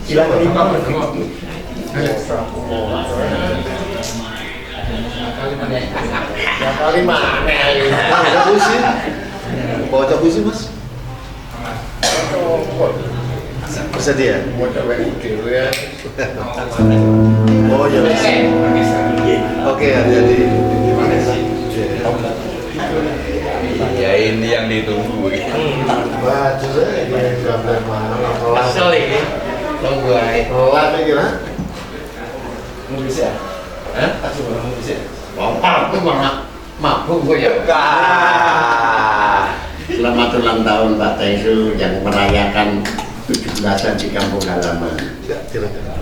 Silakan lima. Kali mana? Baca puisi. Baca puisi mas. Bersedia? Oh ya mas. Oke, hati-hati. Ya ini yang ditunggu. Baca saya gambar mana? Kesel ini. Tunggu aja. Pelan ya kira? Mau bisa? Hah? Kasih orang mau bisa? Aku malah mabuk gue ya. Selamat ulang tahun Pak Tengsu yang merayakan 17-an di kampung halaman.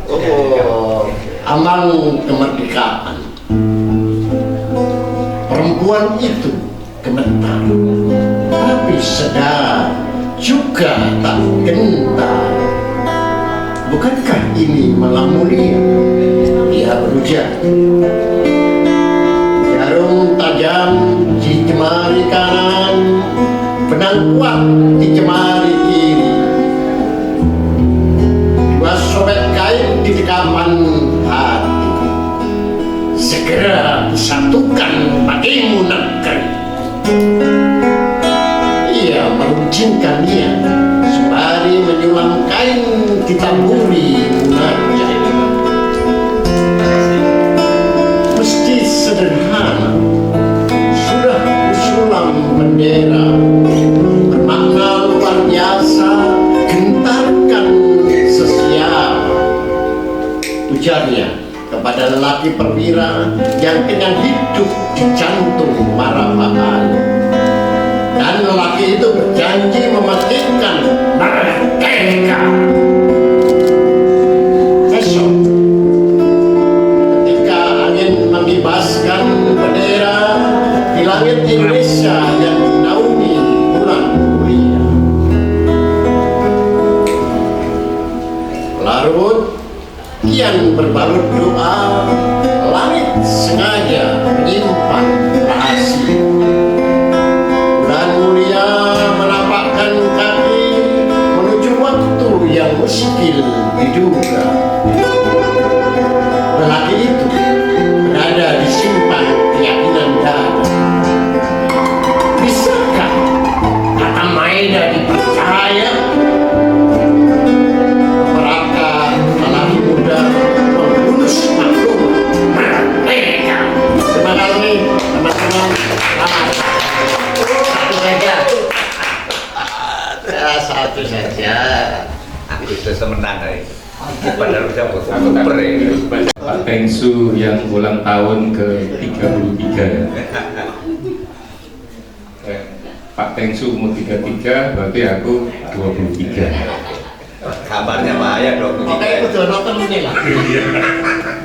Oh, amal kemerdekaan. Perempuan itu gemetar, tapi sedar juga tak gentar. Bukankah ini malah mulia? Dia berujar. Jarum tajam di jemari kanan, benang kuat di jemari kiri. Dua sobek kain di dekapan hati. Segera disatukan bagimu negeri. Ia meruncingkan niat sembari menyulam kain ditaburi munajat. Meski sederhana, sudah usulam bendera bermakna luar biasa, gentarkan sesiapa. Ujarnya kepada lelaki perwira yang kenyang hidup di jantung para bahaya. Dan lelaki itu berjanji mematikan merdeka. Besok, ketika angin mengibaskan bendera di langit Indonesia yang dinaungi bulan mulia, larut kian berbalut doa, langit sengaja menyimpan rahasia. Bulan mulia menapakkan kaki menuju waktu yang muskil diduga. Lelaki itu berada di simpang keyakinan dada. Bisakah kata Maeda dipercaya? Lelaki muda menghunus maklum merdeka. Terima kasih teman-teman. Satu saja. Ya, satu saja. Aku sudah menang hari. Padahal bisa super ya. Pak Tengsu yang ulang tahun ke-33. Pak Tengsu umur 33, berarti aku 23. Kabarnya bahaya 23. Oke, itu udah nonton ini lah.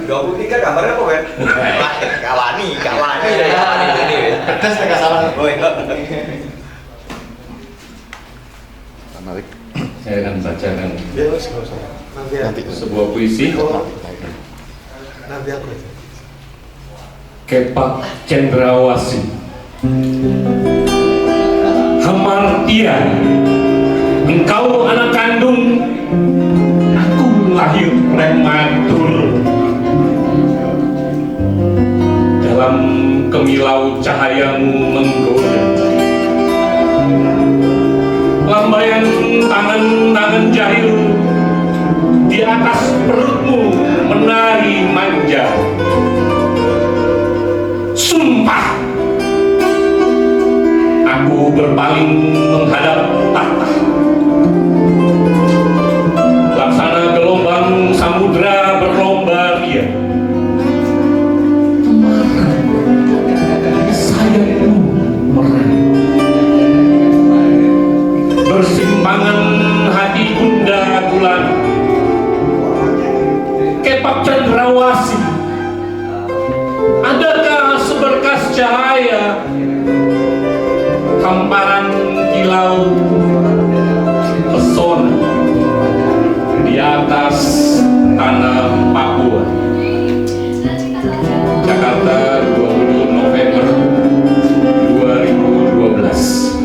23 kabarnya apa kan? Kawani ini. Pedas nggak salah. Saya akan bacakan Ya mas, nggak usah. Nanti sebuah puisi. Nanti aku aja. Kepak Cendrawasih. Hamartia, engkau anak kandung, aku lahir prematur. Dalam kemilau cahayamu menggoda, lambaian tangan-tangan jahil di atas perutmu menari manja. Sumpah, aku berpaling menghadap tahta. Laksana gelombang samudra berlomba ria. Kemarin sayapmu merah. Bersimpangan hati bunda bulan. Kepak Cendrawasih, adakah seberkas cahaya, hamparan kilau pesona di atas tanah Papua. Jakarta, 20 November 2012.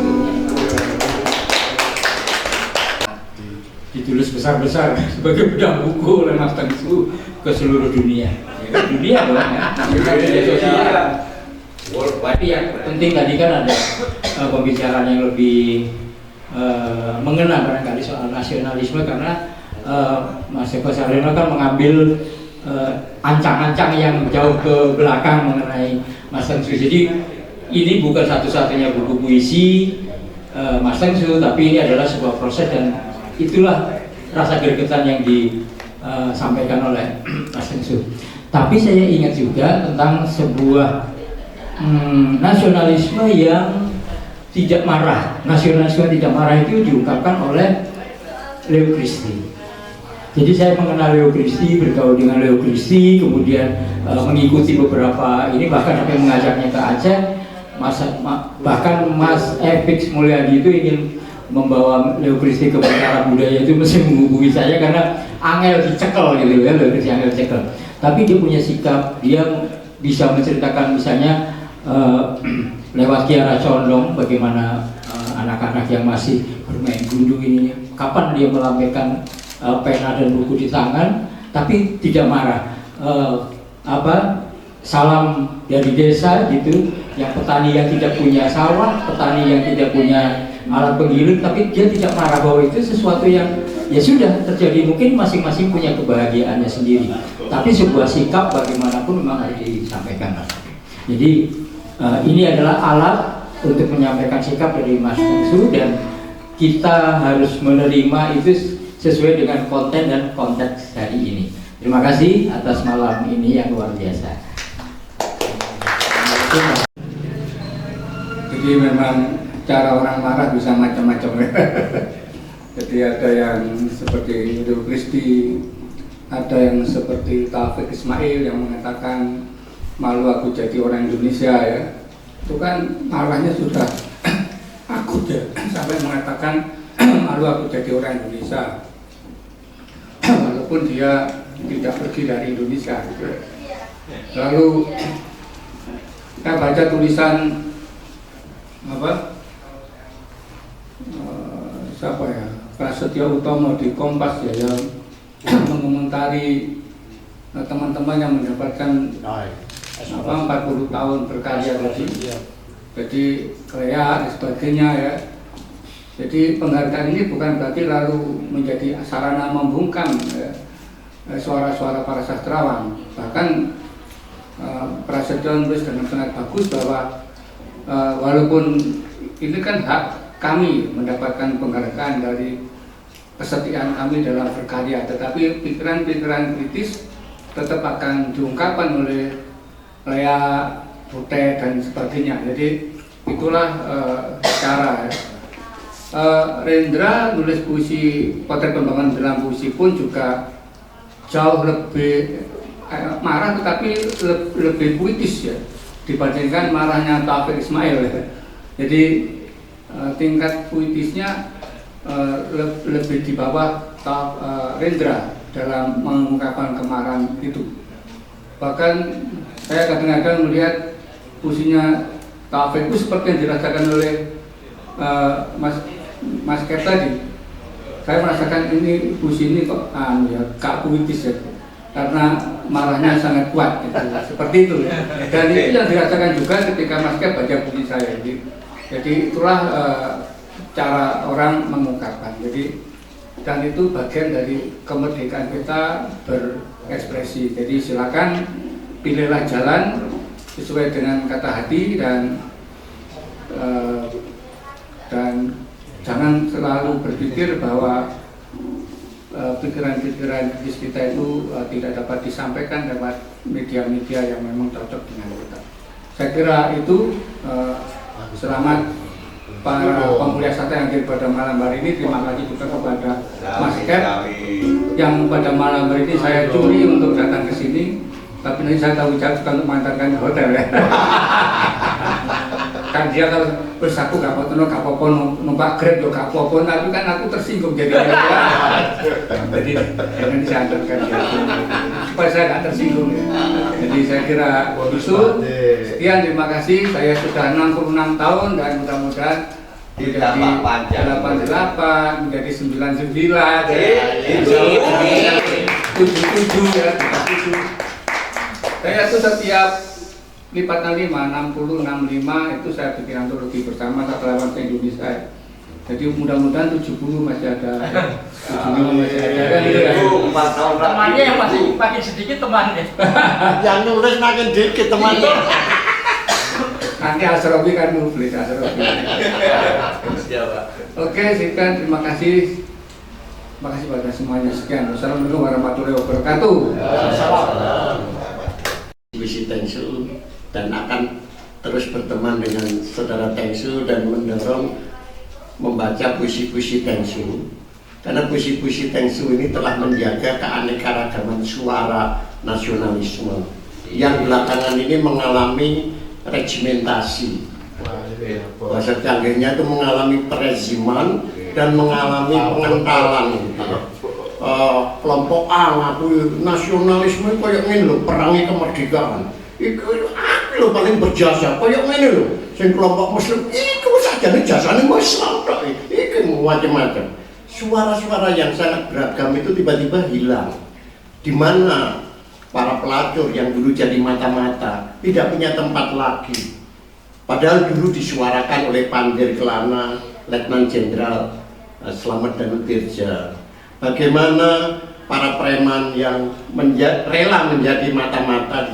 ditulis besar-besar sebagai bidang buku oleh Mas Tengsu ke seluruh dunia. Ya, dunia dong ya. Media sosial. Tapi yang penting tadi kan ada pembicaraan yang lebih mengena barangkali soal nasionalisme, karena Mas Eko Saryono kan mengambil ancang-ancang yang jauh ke belakang mengenai Mas Tengsu. Jadi ini bukan satu-satunya buku puisi Mas Tengsu, tapi ini adalah sebuah proses, dan itulah rasa gregetan yang disampaikan oleh Mas Tengsu. Tapi saya ingat juga tentang sebuah nasionalisme yang tidak marah. Nasionalisme tidak marah itu diungkapkan oleh Leo Christie. Jadi saya mengenal Leo Christie, bergaul dengan Leo Christie, kemudian mengikuti beberapa ini, bahkan sampai mengajaknya ke Aceh. Bahkan Mas Epix Mulyadi itu ingin membawa Leo Christie ke perkara budaya, itu mesti menghubungi saya karena angel dicekel gitu ya, Leo Christie angel dicekel. Tapi dia punya sikap, dia bisa menceritakan misalnya lewat Kiara Condong bagaimana anak-anak yang masih bermain gundu ini, kapan dia melambaikan pena dan buku di tangan, tapi tidak marah. Salam dari desa gitu, yang petani yang tidak punya sawah, petani yang tidak punya alat penggiling, tapi dia tidak marah bahwa itu sesuatu yang ya sudah terjadi. Mungkin masing-masing punya kebahagiaannya sendiri, tapi sebuah sikap bagaimanapun memang harus disampaikan. Jadi ini adalah alat untuk menyampaikan sikap dari Mas Tengsu, dan kita harus menerima itu sesuai dengan konten dan konteks hari ini. Terima kasih atas malam ini yang luar biasa. Jadi memang cara orang marah bisa macam-macam. Jadi ada yang seperti Leo Christie, ada yang seperti Taufik Ismail yang mengatakan malu aku jadi orang Indonesia ya. Itu kan marahnya sudah akut ya, sampai mengatakan malu aku jadi orang Indonesia. Walaupun dia tidak pergi dari Indonesia gitu. Lalu kita baca tulisan siapa ya, Prasetyo Utomo di Kompas ya, yang mengomentari teman-teman yang mendapatkan 40 tahun berkarya tadi. Jadi layak dan sebagainya ya. Jadi penghargaan ini bukan berarti lalu menjadi sarana membungkam ya, suara-suara para sastrawan. Bahkan Prasetyo menulis dengan sangat bagus bahwa walaupun ini kan hak kami mendapatkan penghargaan dari kesetiaan kami dalam berkarya, tetapi pikiran-pikiran kritis tetap akan diungkapkan oleh Lea, Butet dan sebagainya. Jadi itulah cara ya. Rendra nulis puisi Potret Pembangunan dalam puisi pun juga jauh lebih marah, tetapi lebih puitis ya dibandingkan marahnya Taufik Ismail ya. Jadi tingkat puitisnya lebih di bawah Rendra dalam mengungkapkan kemarahan itu. Bahkan saya kadang-kadang melihat puisinya Taufik itu seperti yang dirasakan oleh Mas Kep tadi. Saya merasakan ini puisi ini kok gak puitis ya, karena marahnya sangat kuat gitu. Seperti itu ya. Dan itu yang dirasakan juga ketika Mas Kep baca puisi saya. Jadi itulah cara orang mengungkapkan. Jadi dan itu bagian dari kemerdekaan kita berekspresi. Jadi silakan pilihlah jalan sesuai dengan kata hati, dan jangan selalu berpikir bahwa pikiran-pikiran kritis kita itu tidak dapat disampaikan lewat media-media yang memang cocok dengan kita. Saya kira itu. Selamat para pemulia sate yang hadir pada malam hari ini. Terima kasih juga kepada Mas Kep yang pada malam hari ini saya curi untuk datang ke sini, tapi nanti saya tahu jawab untuk mengantarkan ke hotel ya. Kan dia kalau bersaku gak apa-apa numpak Grab yo gak apa-apa, tapi kan aku tersinggung jadi jadi nanti saya antarkan dia supaya saya gak tersinggung ya. Jadi saya kira itu. Sekian, terima kasih. Saya sudah 66 tahun dan mudah-mudahan menjadi 88, menjadi 99, 77 ya, 77. Saya tuh setiap lipatan 5, 60, 65 itu saya bikin antologi bersama sastrawan Indonesia. Jadi mudah-mudahan 70 masih ada, 75 masih ada kan gitu ya. Temannya yang masih makin sedikit temannya. Yang nulis makin dikit temannya. Nanti Asrofi kan nulis Asrofi. Oke, sekian terima kasih. Terima kasih pada semuanya. Sekian. Wassalamualaikum warahmatullahi wabarakatuh. Puisi Tengsu dan akan terus berteman dengan saudara Tengsu dan mendorong membaca puisi-puisi Tengsu, karena puisi-puisi Tengsu ini telah menjaga keanekaragaman suara nasionalisme yang belakangan ini mengalami regimentasi. Bahasa canggihnya itu mengalami pereziman dan mengalami pengentalan. Kelompok A ngaku nasionalisme kayak ini loh, perangi kemerdekaan. Iku aku lo paling berjasa, kayak ini loh. Sing kelompok Muslim, iku saja nih jasanya Islam tok. Iku macam-macam. Suara-suara yang sangat beragam itu tiba-tiba hilang. Di mana para pelacur yang dulu jadi mata-mata tidak punya tempat lagi. Padahal dulu disuarakan oleh Pandir Kelana, Letnan Jenderal Slamet Danutirja. Bagaimana para preman yang rela menjadi mata-mata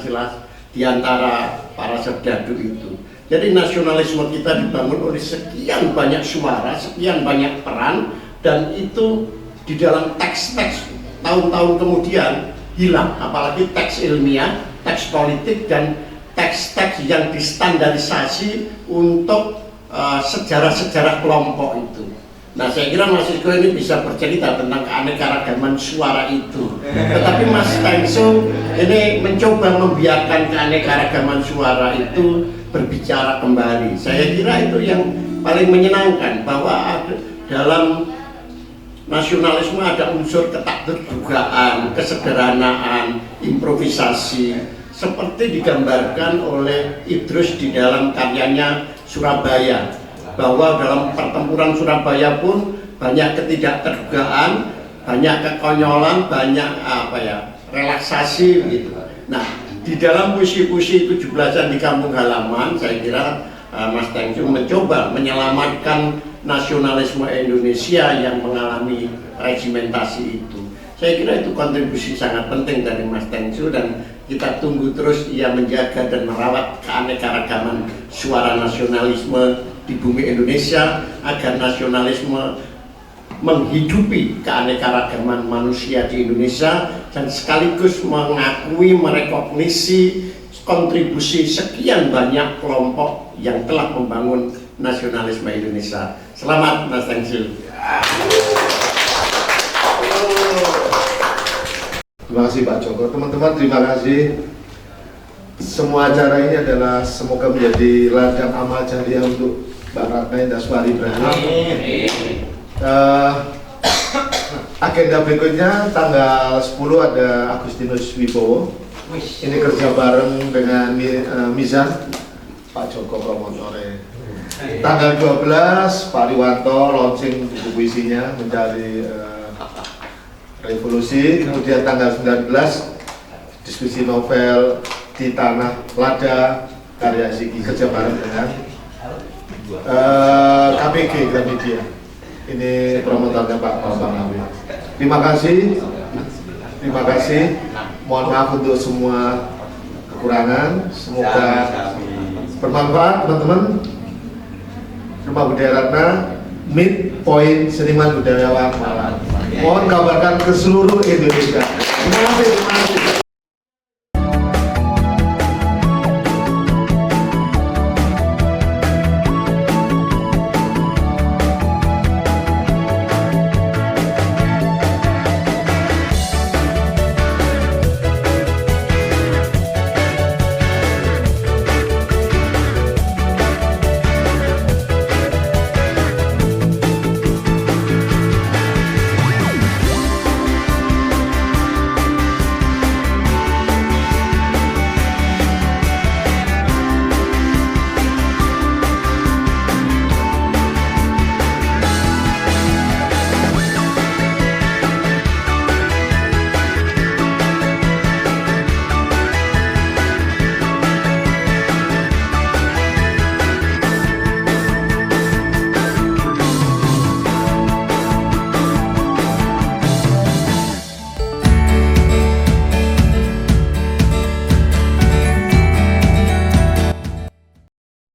di antara para serdadu itu. Jadi nasionalisme kita dibangun oleh sekian banyak suara, sekian banyak peran, dan itu di dalam teks-teks tahun-tahun kemudian hilang. Apalagi teks ilmiah, teks politik, dan teks-teks yang distandarisasi untuk sejarah-sejarah kelompok itu. Nah, saya kira Mas Iko ini bisa bercerita tentang keanekaragaman suara itu. Tetapi Mas Tengsu ini mencoba membiarkan keanekaragaman suara itu berbicara kembali. Saya kira itu yang paling menyenangkan, bahwa dalam nasionalisme ada unsur ketakterdugaan, kesederhanaan, improvisasi, seperti digambarkan oleh Idrus di dalam karyanya Surabaya, bahwa dalam pertempuran Surabaya pun banyak ketidakterdugaan, banyak kekonyolan, banyak relaksasi gitu. Nah, di dalam puisi-puisi 17-an di kampung halaman, saya kira Mas Tengsu mencoba menyelamatkan nasionalisme Indonesia yang mengalami regimentasi itu. Saya kira itu kontribusi sangat penting dari Mas Tengsu, dan kita tunggu terus ia menjaga dan merawat keanekaragaman suara nasionalisme di bumi Indonesia, agar nasionalisme menghidupi keanekaragaman manusia di Indonesia, dan sekaligus mengakui, merekognisi kontribusi sekian banyak kelompok yang telah membangun nasionalisme Indonesia. Selamat Mas Tengsu. Terima kasih Pak Joko. Teman-teman, terima kasih. Semua acara ini adalah semoga menjadi ladang amal jariah untuk Mbak Ratna Indah Ibrahim. Agenda berikutnya tanggal 10 ada Agustinus Wibowo. Ini kerja bareng dengan Mizan, Pak Joko promotore. Tanggal 12 Pak Riwanto launching buku puisinya Mencari Revolusi. Kemudian tanggal 19 diskusi novel Di Tanah Lada karya Sigi, kerja bareng dengan KPG Gramedia. Ini promotornya Pak Bambang Nawi. Terima kasih. Terima kasih. Mohon maaf untuk semua kekurangan. Semoga bermanfaat, teman-teman. Rumah Budaya Ratna, Midpoint Seniman Budayawan Malang. Mohon kabarkan ke seluruh Indonesia. Terima kasih.